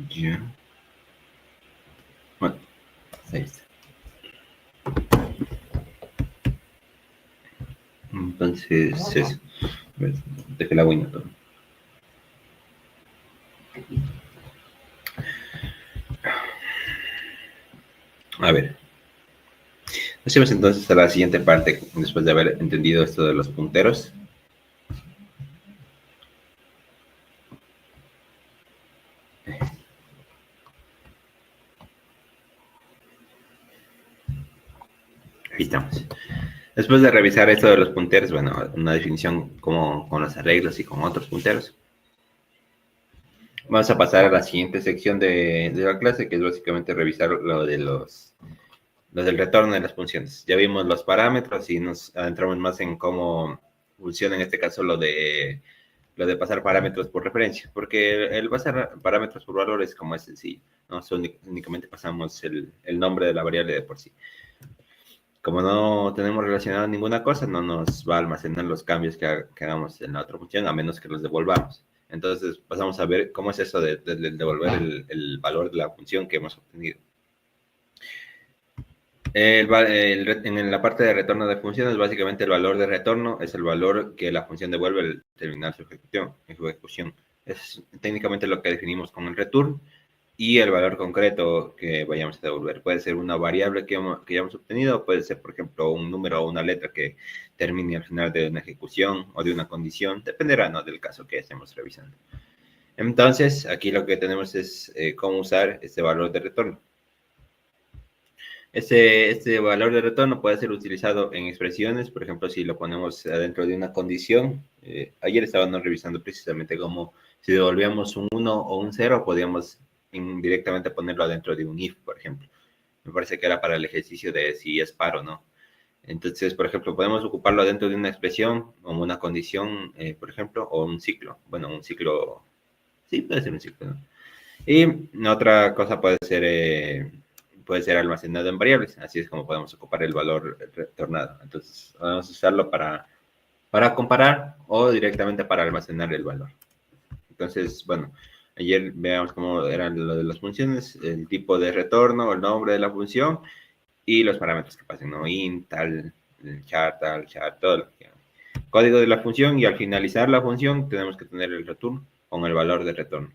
Ya. Bueno, ahí está. Entonces, eso. A ver, dejé la buena todo. A ver. Pasemos entonces a la siguiente parte, después de haber entendido esto de los punteros. Ahí estamos. Después de revisar esto de los punteros, bueno, una definición como con los arreglos y con otros punteros. Vamos a pasar a la siguiente sección de la clase, que es básicamente revisar lo del retorno de las funciones. Ya vimos los parámetros y nos adentramos más en cómo funciona en este caso lo de pasar parámetros por referencia, porque el pasar parámetros por valores como es sencillo, ¿no? Únicamente pasamos el nombre de la variable de por sí. Como no tenemos relacionado ninguna cosa, no nos va a almacenar los cambios que hagamos en la otra función, a menos que los devolvamos. Entonces pasamos a ver cómo es eso de devolver el valor de la función que hemos obtenido. En la parte de retorno de funciones, básicamente el valor de retorno es el valor que la función devuelve al terminar su ejecución. Es técnicamente lo que definimos con el return y el valor concreto que vayamos a devolver. Puede ser una variable que hayamos obtenido, puede ser, por ejemplo, un número o una letra que termine al final de una ejecución o de una condición, dependerá, ¿no?, del caso que estemos revisando. Entonces, aquí lo que tenemos es cómo usar este valor de retorno. Este valor de retorno puede ser utilizado en expresiones, por ejemplo, si lo ponemos dentro de una condición. Ayer estábamos revisando precisamente cómo si devolvíamos un 1 o un 0, podíamos indirectamente ponerlo dentro de un if, por ejemplo. Me parece que era para el ejercicio de si es par o no. Entonces, por ejemplo, podemos ocuparlo dentro de una expresión o una condición, por ejemplo, o un ciclo. Bueno, un ciclo, sí, puede ser un ciclo, ¿no? Y otra cosa puede ser almacenado en variables. Así es como podemos ocupar el valor retornado. Entonces, podemos usarlo para comparar o directamente para almacenar el valor. Entonces, bueno, ayer veamos cómo eran lo de las funciones, el tipo de retorno, el nombre de la función y los parámetros que pasen, ¿no? Int, tal, char, todo lo que código de la función, y al finalizar la función tenemos que tener el return con el valor de retorno.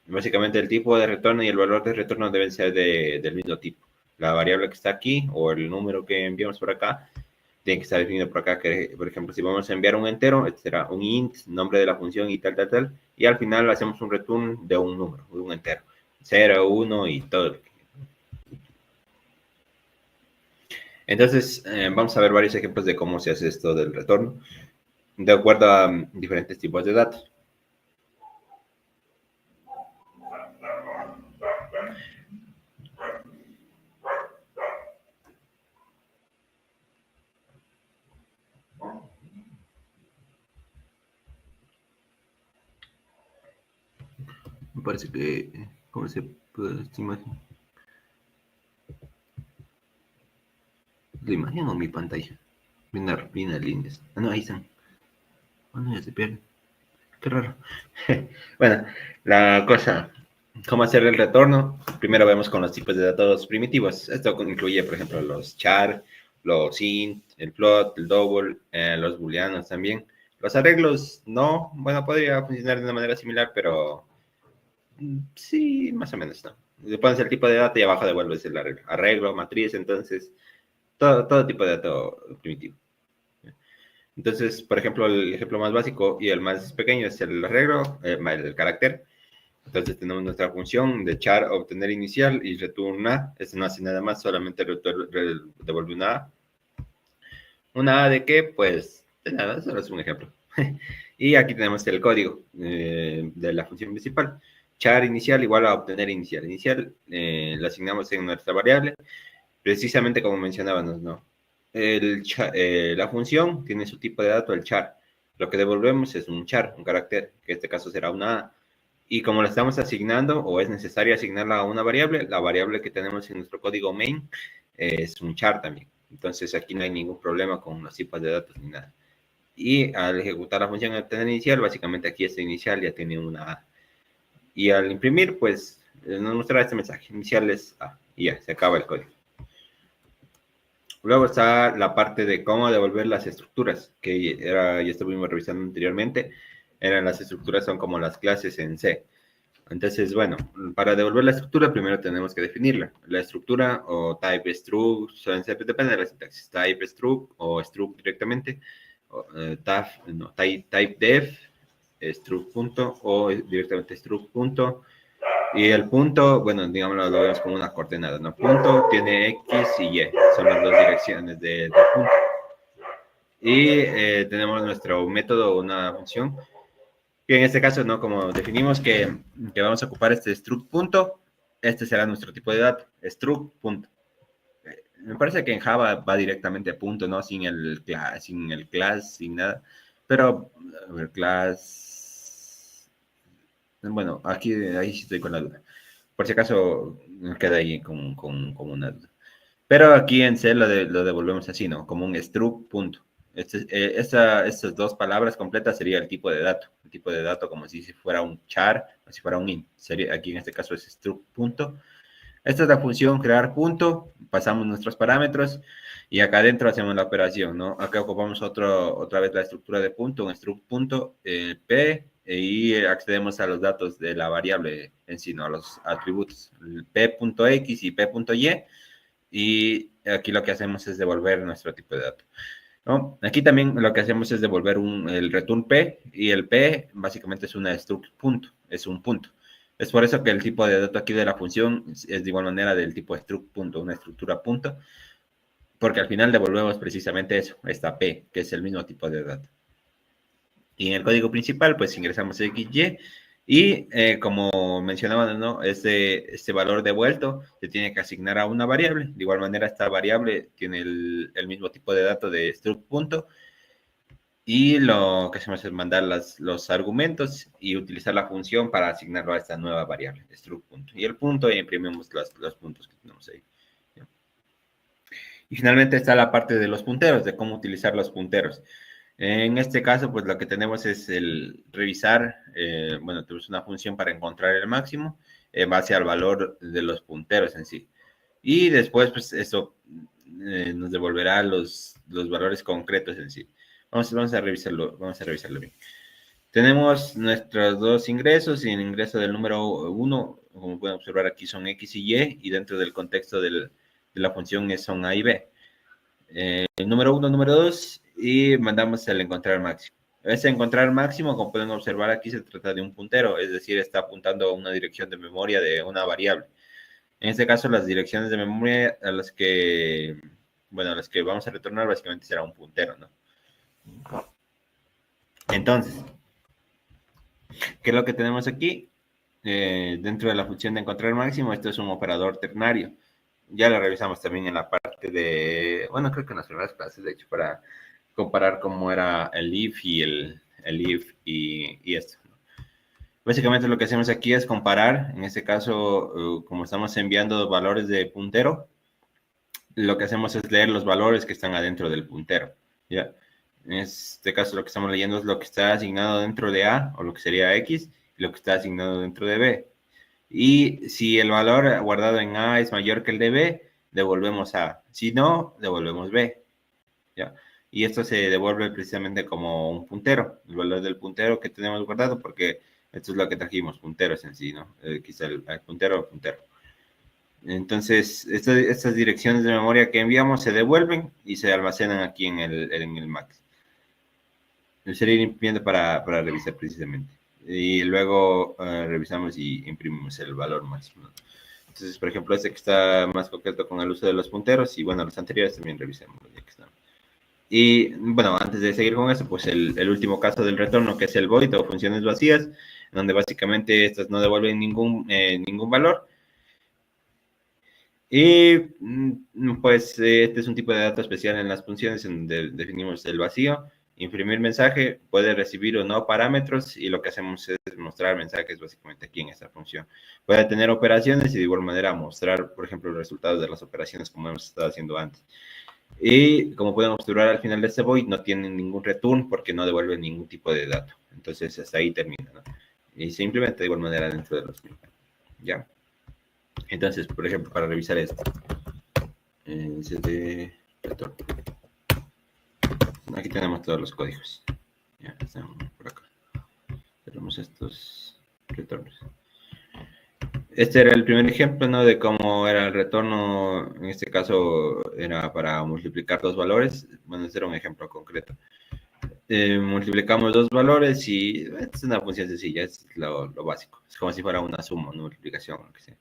Básicamente el tipo de retorno y el valor de retorno deben ser del mismo tipo. La variable que está aquí o el número que enviamos por acá tiene que estar definido por acá, que por ejemplo si vamos a enviar un entero, este será un int, nombre de la función y tal, y al final hacemos un return de un número, de un entero, 0, 1 y todo. Entonces, vamos a ver varios ejemplos de cómo se hace esto del retorno, de acuerdo a diferentes tipos de datos. Me parece que, ¿cómo se puede estimar? ¿La imagen o mi pantalla? Viene líneas. Ah, no, ahí están. Bueno, ya se pierde. Qué raro. Bueno, la cosa, ¿cómo hacer el retorno? Primero vemos con los tipos de datos primitivos. Esto incluye, por ejemplo, los char, los int, el float, el double, los booleanos también. Los arreglos, no, bueno, podría funcionar de una manera similar, pero sí, más o menos, ¿no? Le pones el tipo de dato y abajo devuelves el arreglo. Arreglo, matriz, entonces, todo tipo de dato primitivo. Entonces, por ejemplo, el ejemplo más básico y el más pequeño es el arreglo, el carácter. Entonces tenemos nuestra función de char obtener inicial y return a. Este no hace nada más, solamente devuelve una A. ¿Una A de qué? Pues de nada, solo es un ejemplo. Y aquí tenemos el código de la función principal. Char inicial igual a obtener inicial. Inicial lo asignamos en nuestra variable, precisamente como mencionábamos, ¿no? La función tiene su tipo de dato, el char. Lo que devolvemos es un char, un carácter, que en este caso será una A. Y como la estamos asignando, o es necesario asignarla a una variable, la variable que tenemos en nuestro código main es un char también. Entonces aquí no hay ningún problema con los tipos de datos ni nada. Y al ejecutar la función obtener inicial, básicamente aquí este inicial ya tiene una A. Y al imprimir, pues nos mostrará este mensaje, inicial es A. Y ya, se acaba el código. Luego está la parte de cómo devolver las estructuras, que ya estuvimos revisando anteriormente. Las estructuras son como las clases en C. Entonces, bueno, para devolver la estructura, primero tenemos que definirla. La estructura o type struct, depende de la sintaxis, type struct o struct directamente, type def, struct punto o directamente struct punto. Y el punto, bueno, digámoslo, lo vemos como una coordenada, ¿no? Punto tiene X y Y, son las dos direcciones del punto. Y tenemos nuestro método, una función, que en este caso, ¿no? Como definimos que vamos a ocupar este struct punto, este será nuestro tipo de dato, struct punto. Me parece que en Java va directamente a punto, ¿no? Sin el class, sin nada. Pero, a ver, class... Bueno, ahí sí estoy con la duda. Por si acaso queda ahí con una duda. Pero aquí en C lo devolvemos así, ¿no? Como un struct punto. Estas dos palabras completas sería el tipo de dato. El tipo de dato como si fuera un char o si fuera un int. Aquí en este caso es struct punto. Esta es la función crear punto. Pasamos nuestros parámetros y acá adentro hacemos la operación, ¿no? Acá ocupamos otra vez la estructura de punto, un struct punto p, y accedemos a los datos de la variable en sí, ¿no? A los atributos, p.x y p.y, y aquí lo que hacemos es devolver nuestro tipo de dato, ¿no? Aquí también lo que hacemos es devolver el return p, y el p básicamente es una struct punto, es un punto. Es por eso que el tipo de dato aquí de la función es de igual manera del tipo struct punto, una estructura punto, porque al final devolvemos precisamente eso, esta P, que es el mismo tipo de dato. Y en el código principal, pues ingresamos XY y como mencionaban, ¿no? Este valor devuelto se tiene que asignar a una variable. De igual manera, esta variable tiene el mismo tipo de dato de struct punto. Y lo que hacemos es mandar los argumentos y utilizar la función para asignarlo a esta nueva variable, struct punto. Y el punto, y imprimimos los puntos que tenemos ahí. Y finalmente está la parte de los punteros, de cómo utilizar los punteros. En este caso, pues lo que tenemos es el revisar, bueno, tenemos una función para encontrar el máximo en base al valor de los punteros en sí. Y después, pues eso nos devolverá los valores concretos en sí. Vamos a revisarlo bien. Tenemos nuestros dos ingresos y el ingreso del número 1, como pueden observar aquí, son X y Y dentro del contexto de la función son A y B. El número 1, número 2 y mandamos el encontrar máximo. Ese encontrar máximo, como pueden observar aquí, se trata de un puntero, es decir, está apuntando a una dirección de memoria de una variable. En este caso, las direcciones de memoria a las que, bueno, a las que vamos a retornar básicamente será un puntero, ¿no? Entonces, ¿qué es lo que tenemos aquí? Dentro de la función de encontrar máximo, esto es un operador ternario. Ya lo revisamos también en la parte de, bueno, creo que en las primeras clases, de hecho, para comparar cómo era el if y el if y esto. Básicamente lo que hacemos aquí es comparar, en este caso, como estamos enviando valores de puntero, lo que hacemos es leer los valores que están adentro del puntero, ¿ya? En este caso lo que estamos leyendo es lo que está asignado dentro de A, o lo que sería X, y lo que está asignado dentro de B. Y si el valor guardado en A es mayor que el de B, devolvemos A. Si no, devolvemos B, ¿ya? Y esto se devuelve precisamente como un puntero, el valor del puntero que tenemos guardado, porque esto es lo que trajimos, punteros en sí, ¿no? Quizá el puntero o puntero. Entonces, estas direcciones de memoria que enviamos se devuelven y se almacenan aquí en el Max. El sería imprimiendo para revisar precisamente. Y luego revisamos y imprimimos el valor máximo. Entonces, por ejemplo, este que está más concreto con el uso de los punteros y bueno, los anteriores también revisemos. Ya que están. Y bueno, antes de seguir con eso, pues el último caso del retorno, que es el void o funciones vacías, donde básicamente estas no devuelven ningún valor. Y pues este es un tipo de dato especial en las funciones en donde definimos el vacío. Imprimir mensaje puede recibir o no parámetros y lo que hacemos es mostrar mensajes básicamente aquí en esta función. Puede tener operaciones y de igual manera mostrar, por ejemplo, los resultados de las operaciones como hemos estado haciendo antes. Y como pueden observar al final de este void, no tiene ningún return porque no devuelve ningún tipo de dato. Entonces hasta ahí termina, ¿no? Y se implementa de igual manera dentro de los mismos. ¿Ya? Entonces, por ejemplo, para revisar esto, cd retorno. Aquí tenemos todos los códigos. Ya están por acá. Tenemos estos retornos. Este era el primer ejemplo, ¿no? De cómo era el retorno. En este caso era para multiplicar dos valores. Bueno, este era un ejemplo concreto. Multiplicamos dos valores y es una función sencilla, es lo básico. Es como si fuera una suma, una multiplicación. Lo que sea.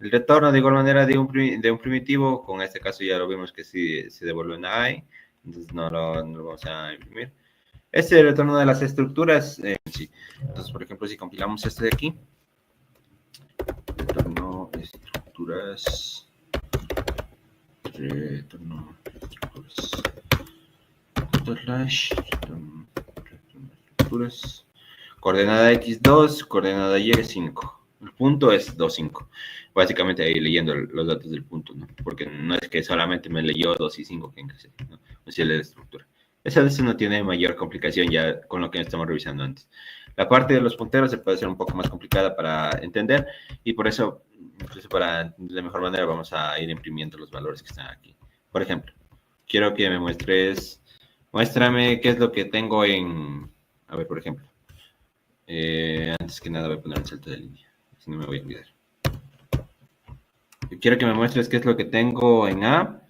El retorno, de igual manera, de un primitivo, con este caso ya lo vimos que sí se devuelve una I, entonces no lo vamos a imprimir. Este retorno de las estructuras, sí. Entonces, por ejemplo, si compilamos este de aquí, retorno estructuras, estructuras, coordenada x2, coordenada y5. El punto es 2, 5. Básicamente ahí leyendo los datos del punto, ¿no? Porque no es que solamente me leyó 2 y 5 que ingresé, ¿no? O sea, la estructura. Esa vez no tiene mayor complicación ya con lo que estamos revisando antes. La parte de los punteros se puede ser un poco más complicada para entender y por eso, incluso para de mejor manera, vamos a ir imprimiendo los valores que están aquí. Por ejemplo, quiero que me muéstrame qué es lo que tengo en, a ver, por ejemplo, antes que nada voy a poner un salto de línea, si no me voy a olvidar. Quiero que me muestres qué es lo que tengo en A.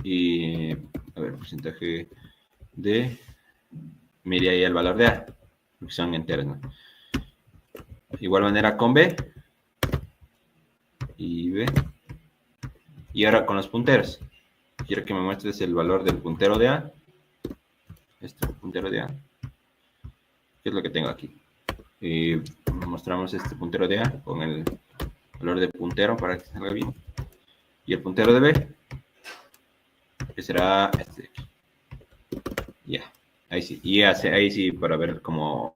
Y, a ver, porcentaje de, mire ahí el valor de A. que son enteros, ¿no? De igual manera con B y B. Y ahora con los punteros. Quiero que me muestres el valor del puntero de A. Este puntero de A. ¿Qué es lo que tengo aquí? Mostramos este puntero de A con el valor de puntero para que salga bien. Y el puntero de B, que será este de aquí. Ya, ahí sí. Y ahí sí, para ver cómo.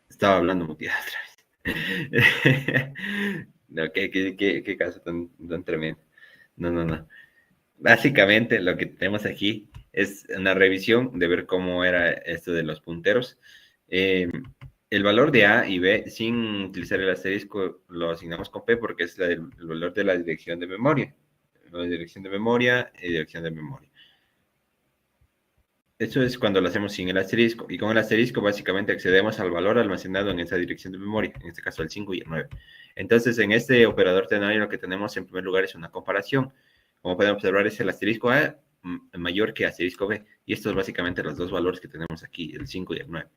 Estaba hablando muteado otra vez. No, qué caso tan tremendo. No, no, no. Básicamente lo que tenemos aquí es una revisión de ver cómo era esto de los punteros. Eh, el valor de A y B, sin utilizar el asterisco, lo asignamos con P porque es el valor de la dirección de memoria. La dirección de memoria y dirección de memoria. Eso es cuando lo hacemos sin el asterisco. Y con el asterisco básicamente accedemos al valor almacenado en esa dirección de memoria, en este caso el 5 y el 9. Entonces, en este operador ternary lo que tenemos en primer lugar es una comparación. Como pueden observar, es el asterisco A mayor que asterisco B. Y estos son básicamente los dos valores que tenemos aquí, el 5 y el 9.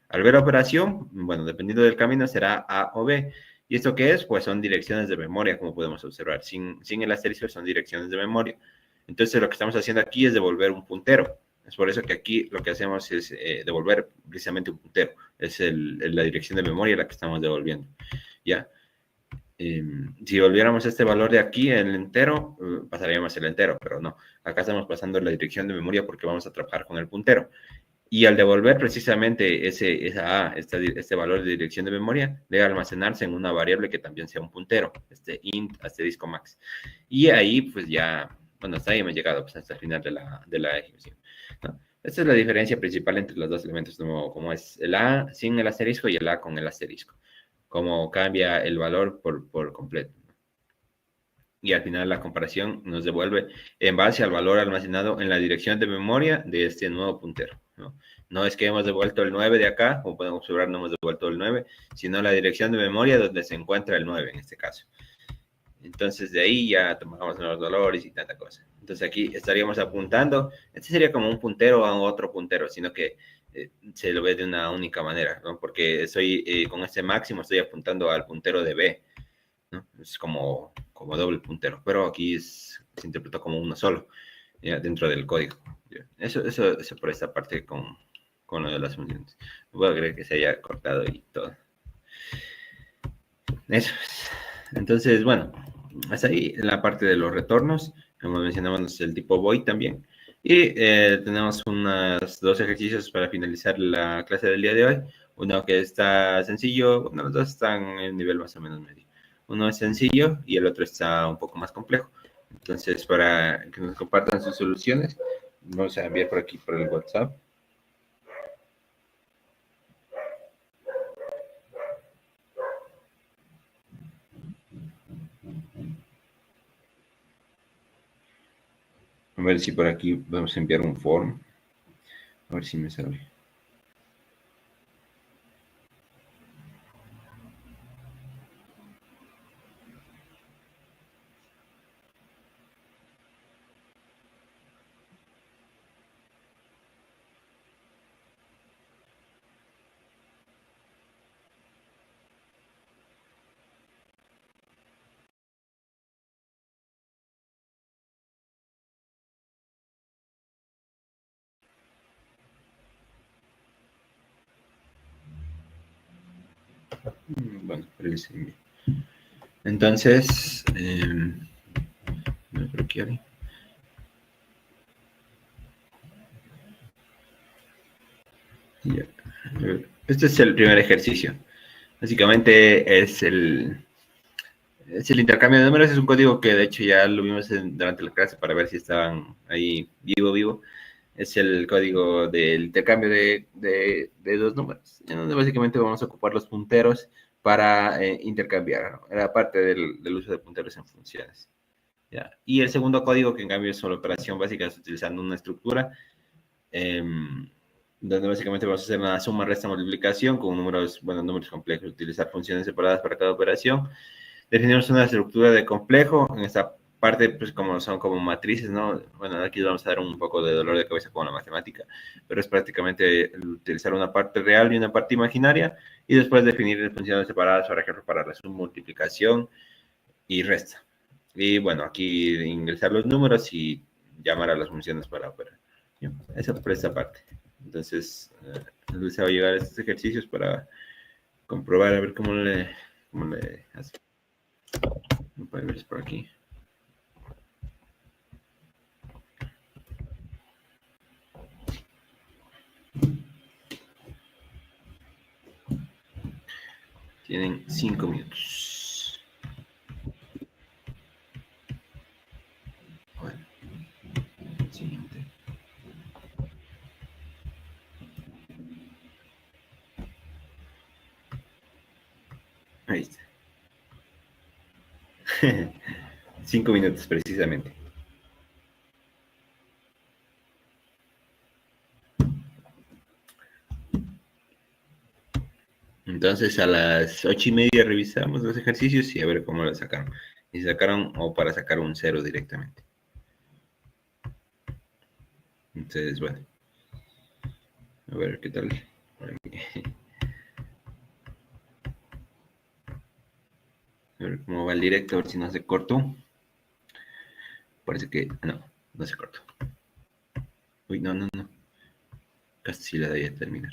Al ver la operación, bueno, dependiendo del camino, será A o B. ¿Y esto qué es? Pues son direcciones de memoria, como podemos observar. Sin el asterisco son direcciones de memoria. Entonces lo que estamos haciendo aquí es devolver un puntero. Es por eso que aquí lo que hacemos es devolver precisamente un puntero. Es la dirección de memoria la que estamos devolviendo. ¿Ya? Si volviéramos este valor de aquí, el entero, pasaríamos el entero, pero no. Acá estamos pasando la dirección de memoria porque vamos a trabajar con el puntero. Y al devolver precisamente este valor de dirección de memoria, debe almacenarse en una variable que también sea un puntero, este int asterisco max. Y ahí, pues ya, bueno, hasta ahí hemos llegado pues, hasta el final de la ejecución, ¿no? Esta es la diferencia principal entre los dos elementos, como es el A sin el asterisco y el A con el asterisco. Cómo cambia el valor por completo. Y al final la comparación nos devuelve en base al valor almacenado en la dirección de memoria de este nuevo puntero, ¿no? No es que hemos devuelto el 9 de acá, como podemos observar, no hemos devuelto el 9, sino la dirección de memoria donde se encuentra el 9 en este caso. Entonces de ahí ya tomamos los valores y tanta cosa. Entonces aquí estaríamos apuntando, este sería como un puntero a otro puntero, sino que se lo ve de una única manera, ¿no? Porque con este máximo estoy apuntando al puntero de B, ¿no? Es como doble puntero, pero aquí se interpreta como uno solo, ¿ya? Dentro del código. ¿Ya? Eso por esta parte con lo de las funciones. No puedo creer que se haya cortado y todo. Eso es. Entonces, bueno, hasta ahí en la parte de los retornos. Como mencionamos, el tipo void también. Y tenemos unos dos ejercicios para finalizar la clase del día de hoy. Uno que está sencillo, bueno, los dos están en nivel más o menos medio. Uno es sencillo y el otro está un poco más complejo. Entonces, para que nos compartan sus soluciones, vamos a enviar por aquí por el WhatsApp. A ver si por aquí vamos a enviar un form. A ver si me sale. Bueno, parece bien. Entonces, creo que hay. Ya. Este es el primer ejercicio. Básicamente es el intercambio de números. Es un código que de hecho ya lo vimos durante la clase para ver si estaban ahí vivo. Es el código del intercambio de dos números, en donde básicamente vamos a ocupar los punteros para intercambiar, ¿no? Era parte del uso de punteros en funciones. ¿Ya? Y el segundo código, que en cambio es la operación básica, es utilizando una estructura, donde básicamente vamos a hacer una suma, resta, multiplicación con números complejos, utilizar funciones separadas para cada operación. Definimos una estructura de complejo. En esta parte, pues como son como matrices, ¿no? Bueno, aquí vamos a dar un poco de dolor de cabeza con la matemática, pero es prácticamente utilizar una parte real y una parte imaginaria, y después definir funciones separadas, por ejemplo, para la suma, multiplicación y resta. Y bueno, aquí ingresar los números y llamar a las funciones para operar. Esa por esta parte. Entonces, les va a llegar a estos ejercicios para comprobar a ver cómo le hace. Pueden ver por aquí. Tienen 5 minutos. Bueno, siguiente. Ahí está. 5 minutos precisamente. Entonces a las 8:30 revisamos los ejercicios y a ver cómo lo sacaron. Y sacaron o para sacar un 0 directamente. Entonces, bueno. A ver qué tal. prueba el directo, a ver si no se cortó. Parece que no se cortó. Uy, no. Casi sí la debía terminar.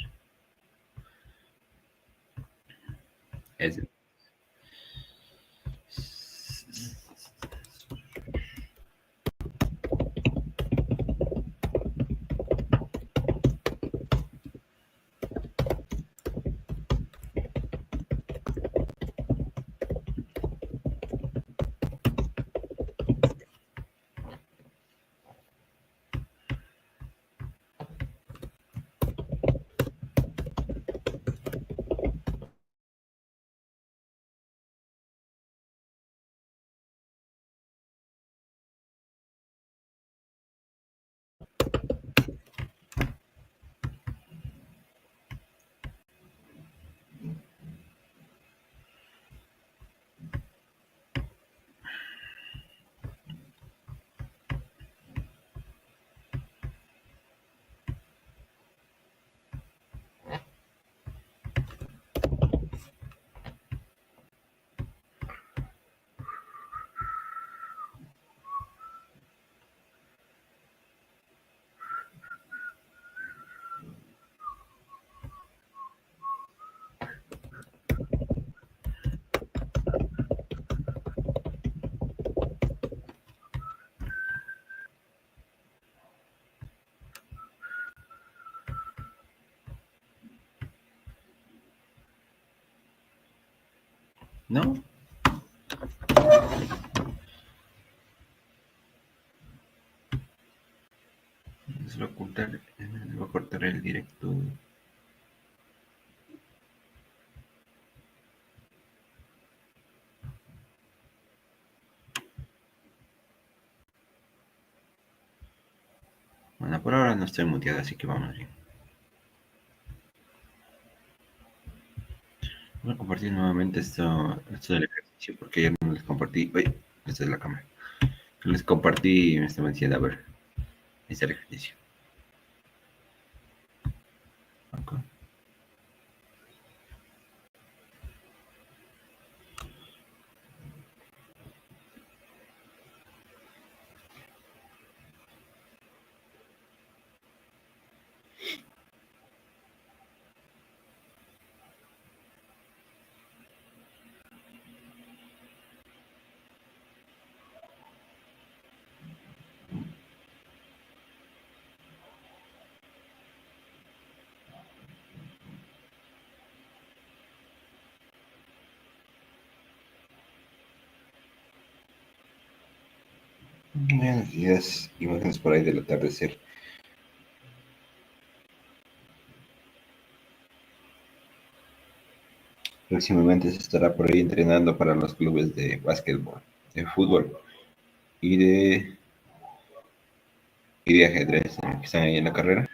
Es... ¿No? Se va a ocultar, va a cortar el directo. Bueno, por ahora no estoy muteado, así que vamos bien. Voy a compartir nuevamente esto del ejercicio, porque ayer no les compartí. Uy, esta es la cámara. Les compartí y me estaban diciendo, a ver, este es el ejercicio. Okay. Buenos días, imágenes por ahí del atardecer. Próximamente se estará por ahí entrenando para los clubes de básquetbol, de fútbol y de ajedrez que están ahí en la carrera.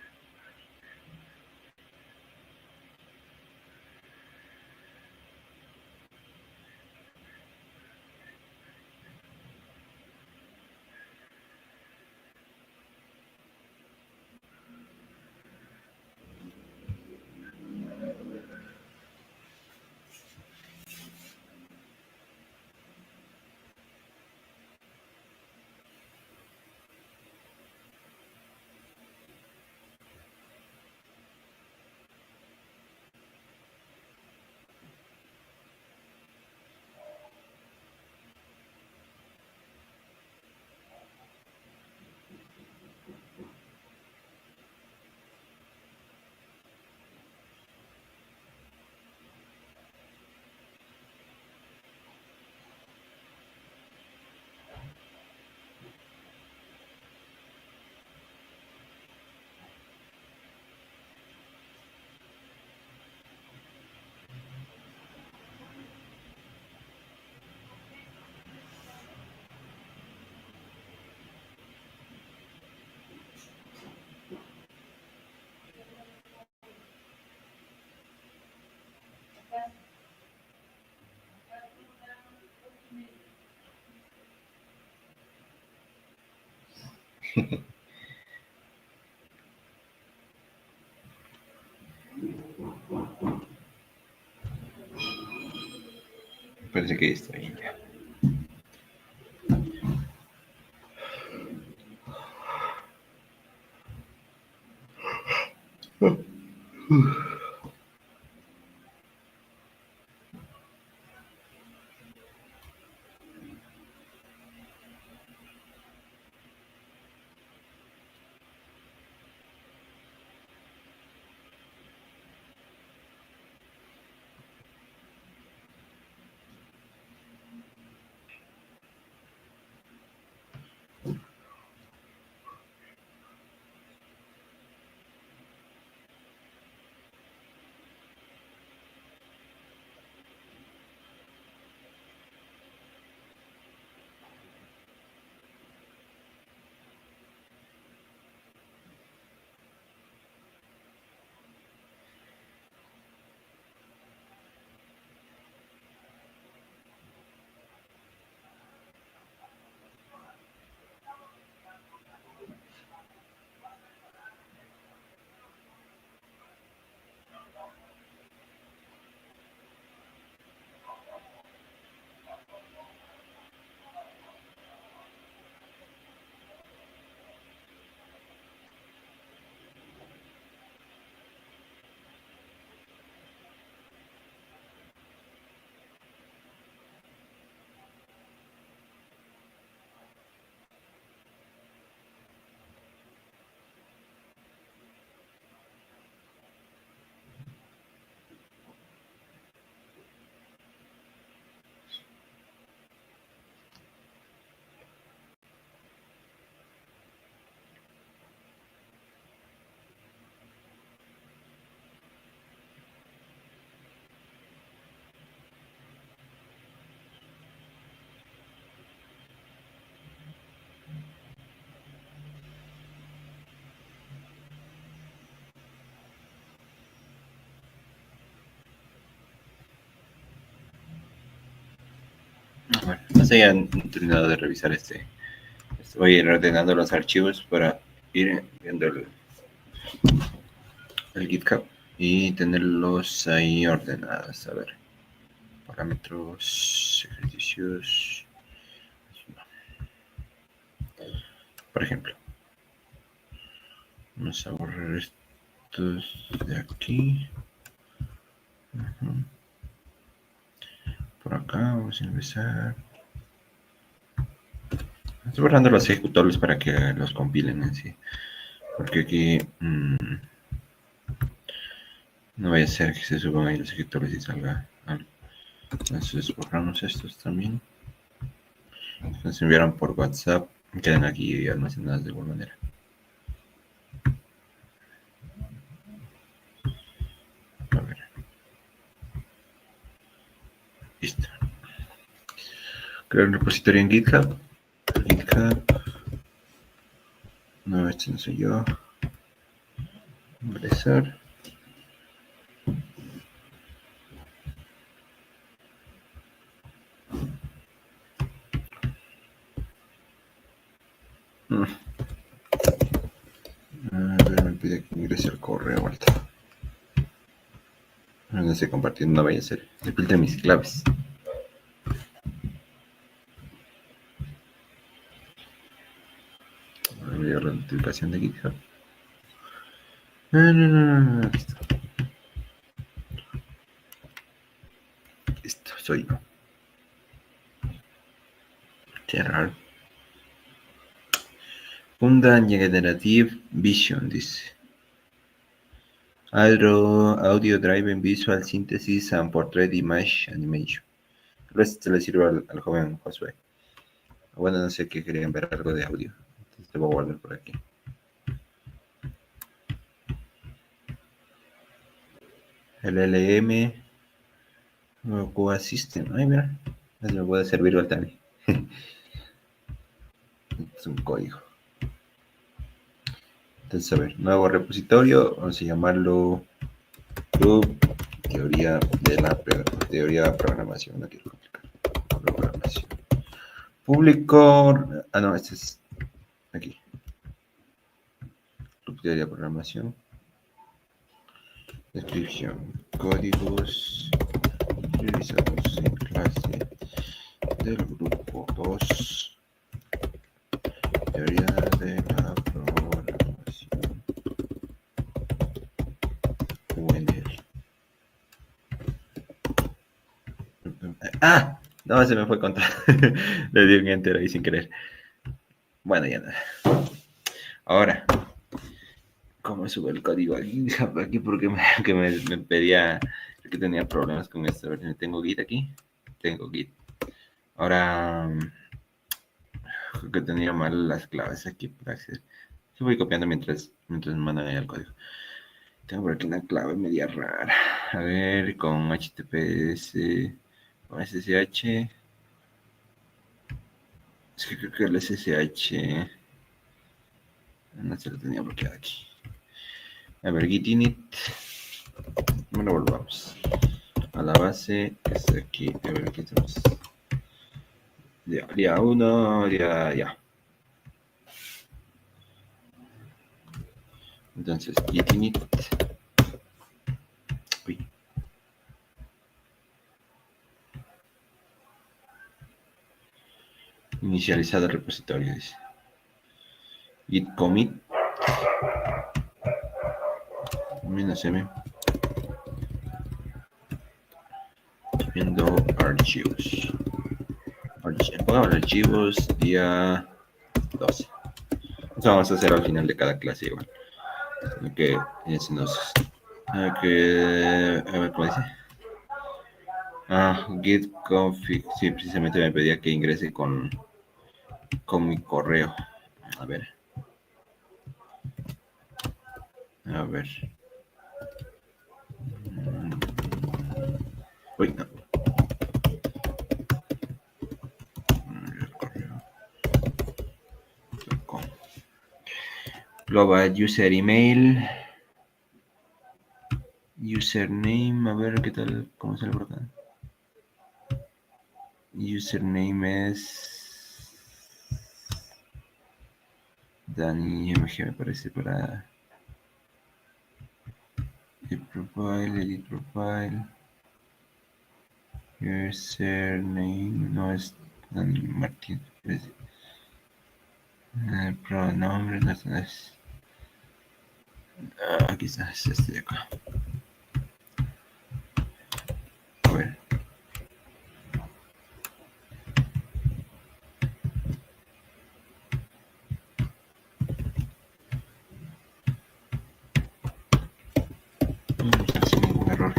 Parece que está bien ya. Bueno, no se hayan terminado de revisar voy a ir ordenando los archivos para ir viendo el GitHub y tenerlos ahí ordenados. A ver, parámetros, ejercicios. Por ejemplo, vamos a borrar estos de aquí. Por acá vamos a empezar. Estoy borrando los ejecutables para que los compilen en sí. Porque aquí no vaya a ser que se suban ahí los ejecutables y salga algo. Entonces borramos estos también. Nos enviaron por WhatsApp. Quedan aquí almacenadas de igual manera. A ver. Listo. Crear un repositorio en GitHub. No, este no soy yo. Ingresar. A ver, me pide que ingrese el correo alto. No estoy compartiendo, no vaya a ser. Le filtré mis claves. Voy a ver la notificación de GitHub. No. Listo. Listo, soy yo. Cerrar. Funda Generative Vision, dice. Audio Driven Visual Synthesis and Portrait Image Animation. A ver si te le sirve al joven Josué. Bueno, no sé qué querían ver algo de audio. Entonces te voy a guardar por aquí. El LM QA System. Ay, mira. Eso me puede servir también. Es un código. Entonces, a ver, nuevo repositorio. Vamos a llamarlo Club Teoría de Programación. No quiero complicar. Programación. Público. Ah, no, este es aquí. Club Teoría de Programación. Descripción. Códigos revisados en clase del grupo 2. Teoría de la programación. Ah, no, se me fue contra. Le di un enter ahí sin querer. Bueno, ya nada. Ahora, ¿cómo subo el código aquí? Aquí porque me pedía que tenía problemas con esto. A ver si tengo Git aquí. Tengo Git. Ahora, creo que tenía mal las claves aquí para acceder. Sí, voy copiando mientras me mandan ahí el código. Tengo por aquí una clave media rara. A ver, con HTTPS, con SSH. Es que creo que el SSH no se lo tenía bloqueado aquí. A ver, git init. Bueno, volvamos a la base que está aquí. A ver, aquí estamos. Día 1, ya. Entonces, git init. Uy. Inicializado el repositorio, dice. Git commit. -m. Viendo archivos. Pongamos archivos día 12. Eso vamos a hacer al final de cada clase igual. Que se nos... a ver cómo dice. Git config. Sí, precisamente me pedía que ingrese con mi correo. A ver. Uy, no. Global user email. Username. A ver qué tal. ¿Cómo se le por acá? Username es Dani MG, me parece, para edit profile. Username no es Dani Martín. Pronombre no es. Aquí está, es este de acá. A ver. Sin ningún error.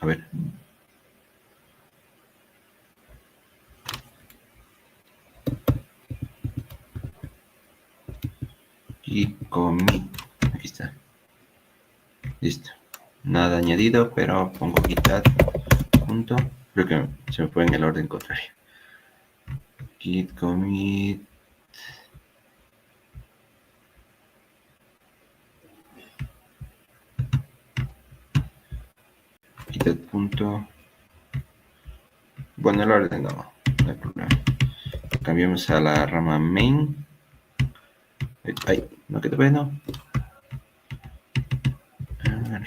A ver. Y commit. Aquí está. Listo. Nada añadido, pero pongo git add punto. Creo que se me fue en el orden contrario. Git commit. Git add punto. Bueno, el orden no hay problema. Cambiamos a la rama main. Ay, no que te ve, no.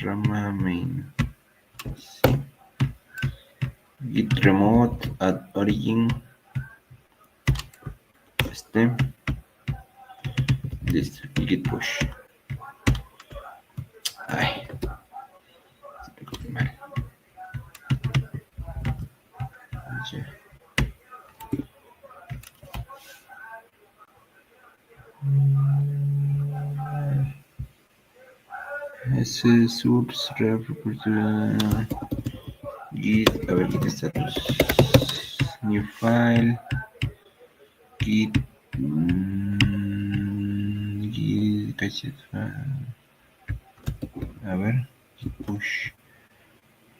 Rama main. Sí. Git remote add origin. Listo. Y git push. Ay. Se me copió mal. Ese subs ref git, a ver, git status, new file, git git a ver, push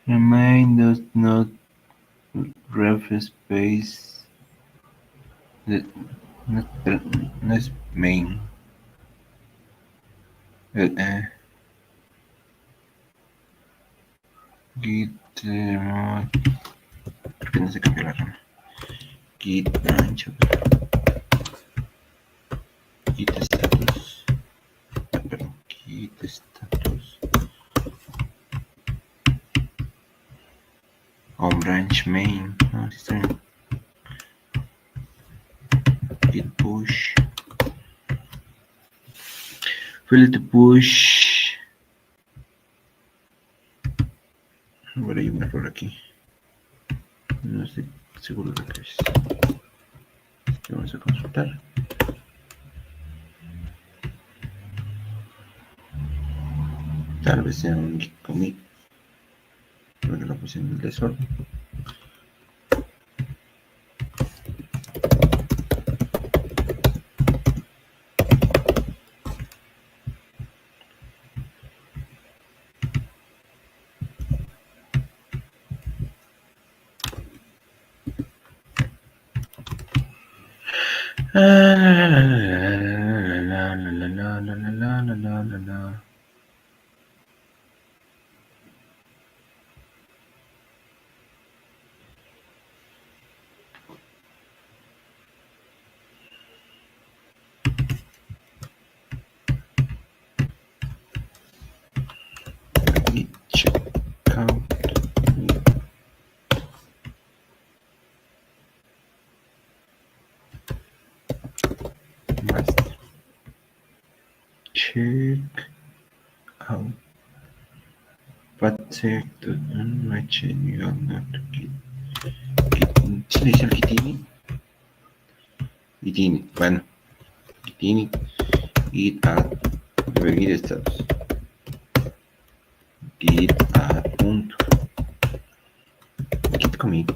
remain does not ref space no es main git ¿por qué no se cambió la rama? Git ancho, git status, perdón, git status on branch main, no, está bien. Git push, fill to push. Bueno, hay un error aquí. No estoy seguro de qué es. Vamos a consultar. Tal vez sea un git commit. Porque lo puse en el desorden. Check out master. Check out. Patsec match ¿sí le dice el Gitini? Gitini, bueno. Gitini. Git add. Git status. Git add punto. Git commit.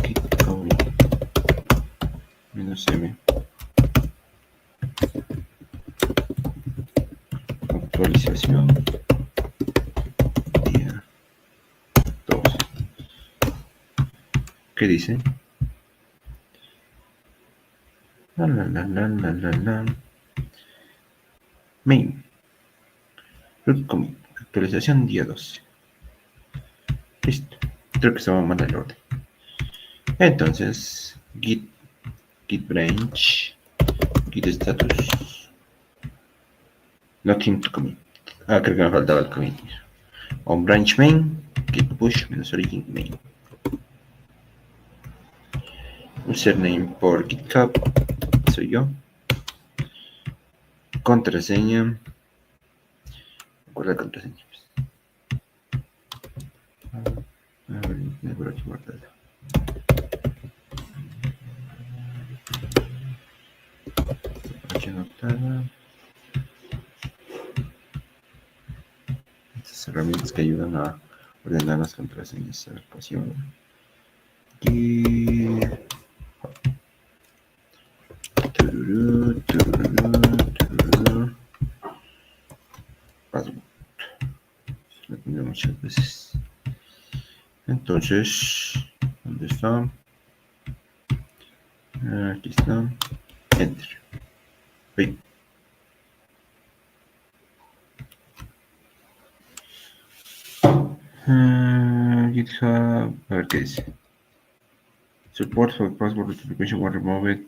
Git commit. -m. Actualización. Día 2. ¿Qué dice? Main. Root commit. Actualización día 12. Listo. Creo que se va a mandar el orden. Entonces, git branch, git status, nothing to commit. Creo que me faltaba el commit. On branch main, git push -origin main. Username por GitHub, soy yo. Contraseña. ¿Cuál es la contraseña? Por aquí guardada. Aquí anotada. Estas herramientas que ayudan a ordenar las contraseñas de la ecuación. Y password. Lo tengo muchas veces. Entonces, ¿dónde está? Aquí está. Enter. Bien. GitHub, a ver qué dice. Support for password authentication was removed.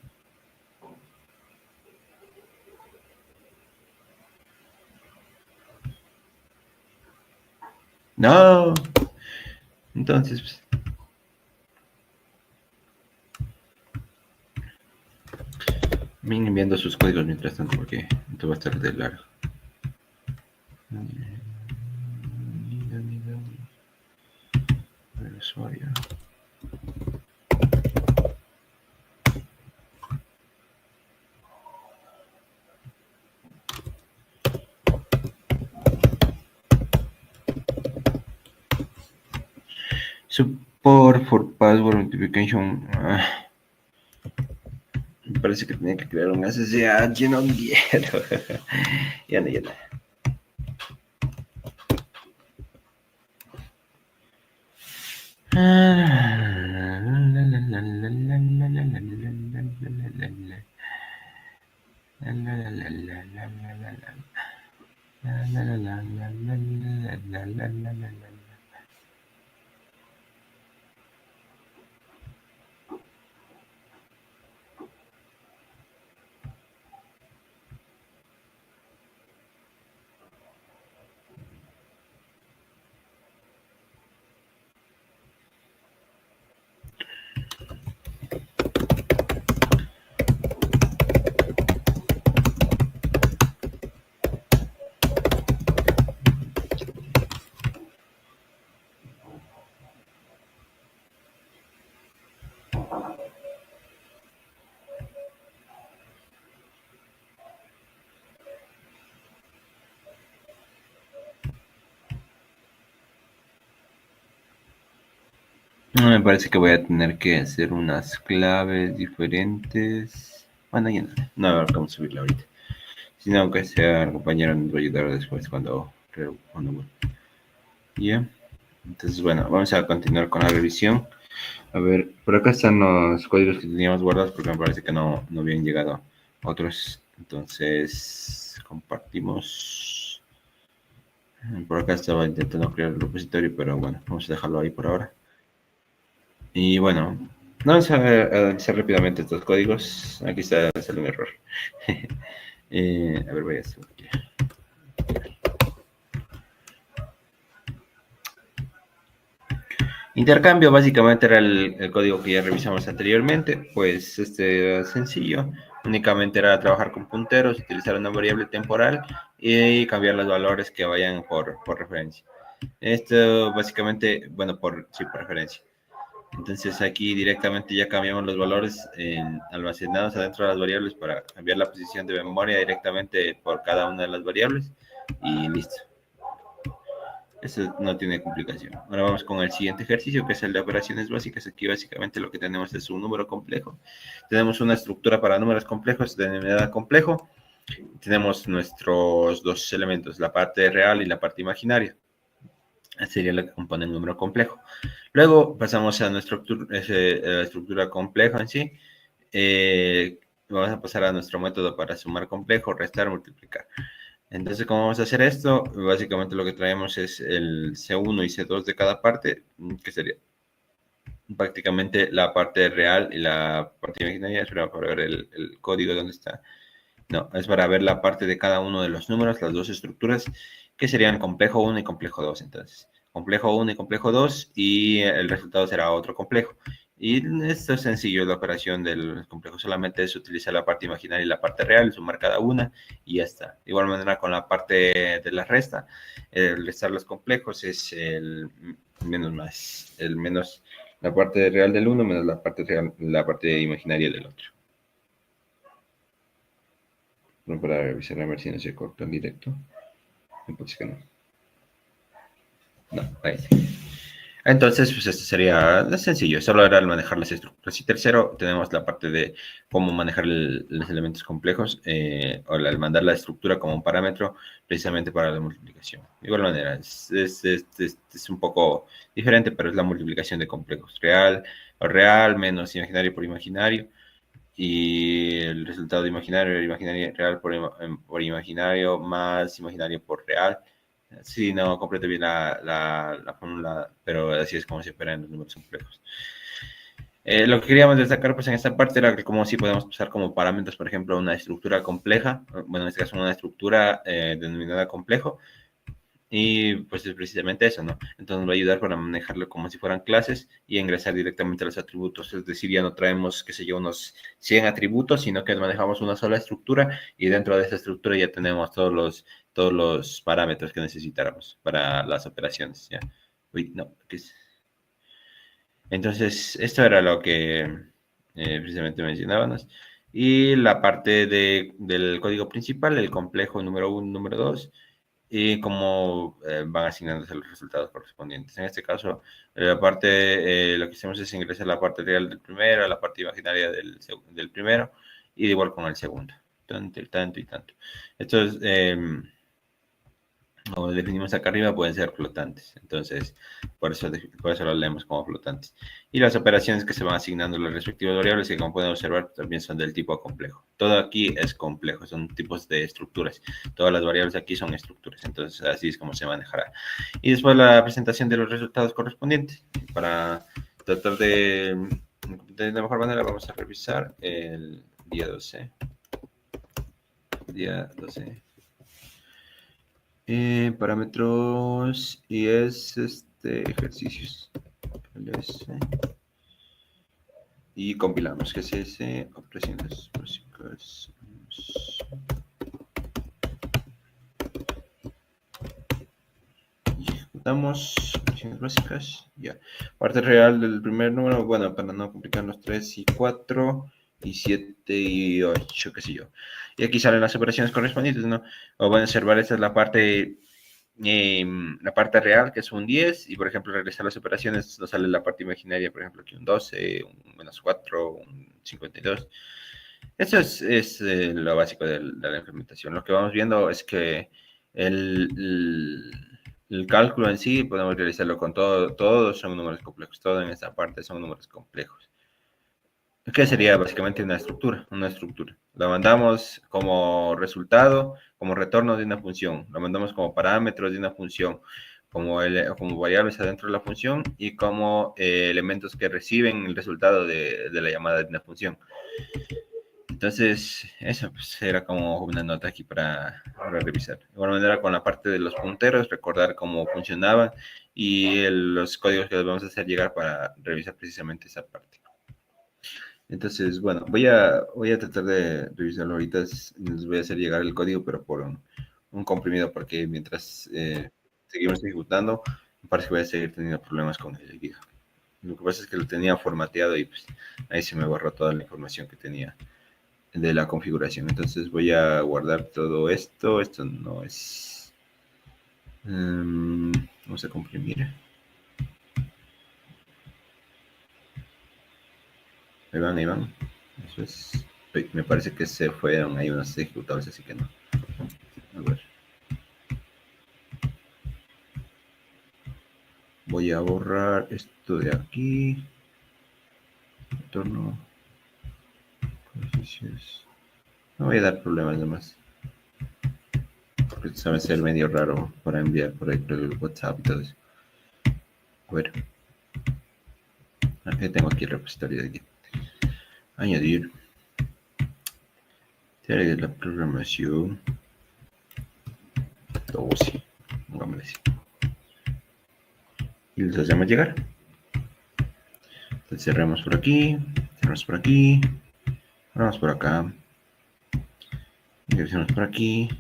No. Entonces, pues, ven enviando sus códigos mientras tanto, porque esto va a estar de largo. El usuario. Support for password authentication. Me parece que tenía que crear un SSH, no quiero. Ya no. Me parece que voy a tener que hacer unas claves diferentes. Bueno, ya no habrá cómo subirla ahorita. Sino aunque sea el compañero nos va a ayudar después cuando vuelva. Ya. Entonces, bueno, vamos a continuar con la revisión. A ver, por acá están los códigos que teníamos guardados porque me parece que no habían llegado otros. Entonces, compartimos. Por acá estaba intentando crear el repositorio, pero bueno, vamos a dejarlo ahí por ahora. Y bueno, vamos a analizar rápidamente estos códigos. Aquí sale un error. A ver, voy a hacer aquí. Intercambio básicamente era el código que ya revisamos anteriormente, pues este era sencillo, únicamente era trabajar con punteros, utilizar una variable temporal y cambiar los valores que vayan por referencia. Esto básicamente, bueno, sí, por referencia. Entonces aquí directamente ya cambiamos los valores almacenados adentro de las variables para cambiar la posición de memoria directamente por cada una de las variables y listo. Eso no tiene complicación. Ahora vamos con el siguiente ejercicio, que es el de operaciones básicas. Aquí básicamente lo que tenemos es un número complejo. Tenemos una estructura para números complejos denominada complejo. Tenemos nuestros dos elementos, la parte real y la parte imaginaria. Sería lo que compone el número complejo. Luego pasamos a nuestra estructura compleja en sí. Vamos a pasar a nuestro método para sumar complejo, restar, multiplicar. Entonces, ¿cómo vamos a hacer esto? Básicamente lo que traemos es el C1 y C2 de cada parte, que sería prácticamente la parte real y la parte imaginaria. Espera para ver el código donde está. No, es para ver la parte de cada uno de los números, las dos estructuras, que serían complejo 1 y complejo 2. Entonces, complejo 1 y complejo 2 y el resultado será otro complejo. Y esto es sencillo, la operación del complejo solamente es utilizar la parte imaginaria y la parte real, sumar cada una y ya está. De igual manera con la parte de la resta, el restar los complejos es el menos más, el menos la parte real del uno menos la parte imaginaria del otro. Bueno, para revisar a ver si no se corta el directo. Me parece que no. No, ahí sí. Entonces, pues esto sería sencillo, solo era el manejar las estructuras. Y tercero, tenemos la parte de cómo manejar los elementos complejos o el mandar la estructura como un parámetro precisamente para la multiplicación. De igual manera, es un poco diferente, pero es la multiplicación de complejos. Real menos imaginario por imaginario. Y el resultado de imaginario real por imaginario más imaginario por real. Sí, no completo bien la fórmula, pero así es como se operan los números complejos. Lo que queríamos destacar pues en esta parte era que como si podemos usar como parámetros, por ejemplo, una estructura compleja, bueno, en este caso una estructura denominada complejo, y pues es precisamente eso, ¿no? Entonces nos va a ayudar para manejarlo como si fueran clases y ingresar directamente a los atributos. Es decir, ya no traemos, qué sé yo, unos 100 atributos, sino que manejamos una sola estructura y dentro de esa estructura ya tenemos todos los parámetros que necesitáramos para las operaciones, ¿ya? Uy, no, ¿qué es? Entonces, esto era lo que precisamente mencionábamos. Y la parte del código principal, el complejo número 1, número 2 y cómo van asignándose los resultados correspondientes. En este caso, la parte, lo que hacemos es ingresar la parte real del primero, la parte imaginaria del primero, y de igual con el segundo. Tanto, tanto y tanto. Esto es, como definimos acá arriba, pueden ser flotantes. Entonces, por eso lo leemos como flotantes. Y las operaciones que se van asignando a las respectivas variables, que como pueden observar, también son del tipo complejo. Todo aquí es complejo, son tipos de estructuras. Todas las variables aquí son estructuras. Entonces, así es como se manejará. Y después la presentación de los resultados correspondientes. Para tratar de la mejor manera, vamos a revisar el día 12. Día 12. Parámetros y es ejercicios. Y compilamos, que es ese, operaciones básicas. Y ejecutamos. operaciones básicas. Ya. Parte real del primer número, bueno, para no complicarnos, 3 y 4 y 7 y 8, qué sé yo. Y aquí salen las operaciones correspondientes, ¿no? O van a observar, esta es la parte real, que es un 10, y por ejemplo, regresar las operaciones, nos sale la parte imaginaria, por ejemplo, aquí un 12, un -4, un 52. Eso es lo básico de la implementación. Lo que vamos viendo es que el, el, el cálculo en sí podemos realizarlo con todo, todos son números complejos, todo en esta parte son números complejos. ¿Qué sería básicamente una estructura? Una estructura. La mandamos como resultado, como retorno de una función. La mandamos como parámetros de una función, como variables adentro de la función y como elementos que reciben el resultado de la llamada de una función. Entonces, eso pues, era como una nota aquí para revisar. De igual manera, con la parte de los punteros, recordar cómo funcionaban y los códigos que les vamos a hacer llegar para revisar precisamente esa parte. Entonces, bueno, voy a tratar de revisarlo ahorita. Les voy a hacer llegar el código, pero por un comprimido, porque mientras seguimos ejecutando, me parece que voy a seguir teniendo problemas con el GitHub. Lo que pasa es que lo tenía formateado y pues ahí se me borró toda la información que tenía de la configuración. Entonces voy a guardar todo esto. Esto no es... vamos a comprimir. Ahí van, ahí van. Eso es... Me parece que se fueron ahí unos ejecutables, así que no. A ver. Voy a borrar esto de aquí. Retorno. No voy a dar problemas nomás. Porque sabe ser medio raro para enviar por ahí por el WhatsApp y todo eso. A ver. Tengo aquí el repositorio de aquí. Añadir. Teoría de la programación. 12. Pongámosle así. Y les hacemos llegar. Entonces cerramos por aquí. Cerramos por aquí. Cerramos por acá. Ingresamos por aquí.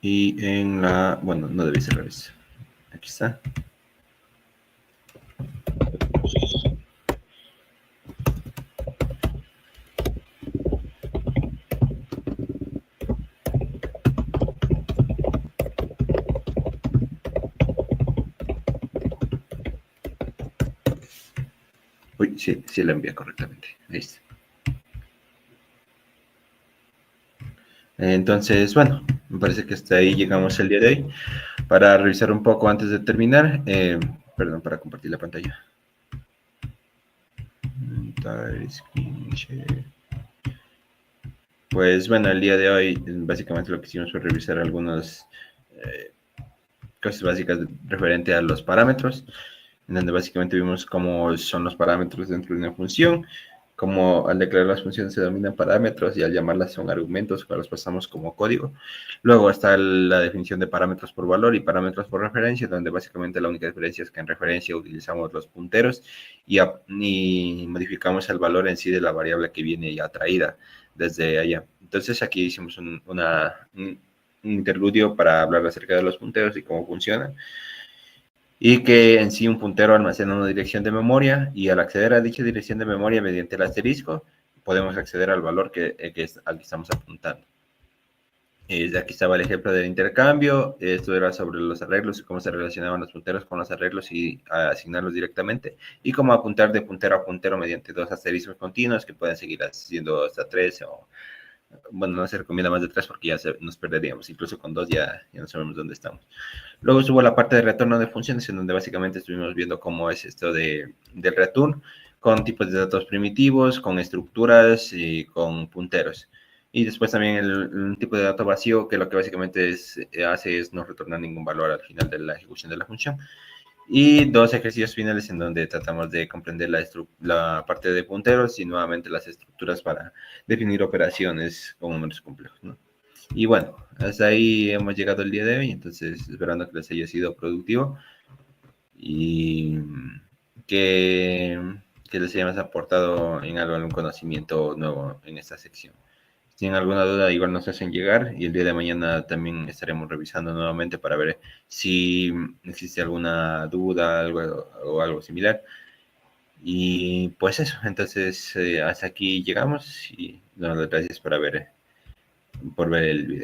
Y en la... Bueno, no debe cerrar eso. Aquí está. Uy, sí, sí la envía correctamente. Ahí está. Entonces, bueno, me parece que hasta ahí llegamos el día de hoy. Para revisar un poco antes de terminar, perdón, para compartir la pantalla. Pues bueno, el día de hoy básicamente lo que hicimos fue revisar algunas cosas básicas referente a los parámetros, en donde básicamente vimos cómo son los parámetros dentro de una función, cómo al declarar las funciones se denominan parámetros y al llamarlas son argumentos que los pasamos como código. Luego está la definición de parámetros por valor y parámetros por referencia, donde básicamente la única diferencia es que en referencia utilizamos los punteros y modificamos el valor en sí de la variable que viene ya traída desde allá. Entonces aquí hicimos un interludio para hablar acerca de los punteros y cómo funcionan. Y que en sí un puntero almacena una dirección de memoria y al acceder a dicha dirección de memoria mediante el asterisco podemos acceder al valor al que estamos apuntando. Aquí estaba el ejemplo del intercambio. Esto era sobre los arreglos y cómo se relacionaban los punteros con los arreglos y asignarlos directamente. Y cómo apuntar de puntero a puntero mediante dos asteriscos continuos que pueden seguir haciendo hasta 3 o... Bueno, no se recomienda más de 3 porque ya nos perderíamos. Incluso con 2 ya no sabemos dónde estamos. Luego estuvo la parte de retorno de funciones, en donde básicamente estuvimos viendo cómo es esto del return, con tipos de datos primitivos, con estructuras y con punteros. Y después también un tipo de dato vacío, que lo que básicamente hace es no retornar ningún valor al final de la ejecución de la función. Y dos ejercicios finales en donde tratamos de comprender la parte de punteros y nuevamente las estructuras para definir operaciones con números complejos, ¿no? Y bueno, hasta ahí hemos llegado el día de hoy, entonces esperando que les haya sido productivo y que les hayamos aportado en algo algún conocimiento nuevo en esta sección. Si tienen alguna duda, igual nos hacen llegar y el día de mañana también estaremos revisando nuevamente para ver si existe alguna duda algo, o algo similar. Y pues eso, entonces hasta aquí llegamos y nos gracias por ver el video.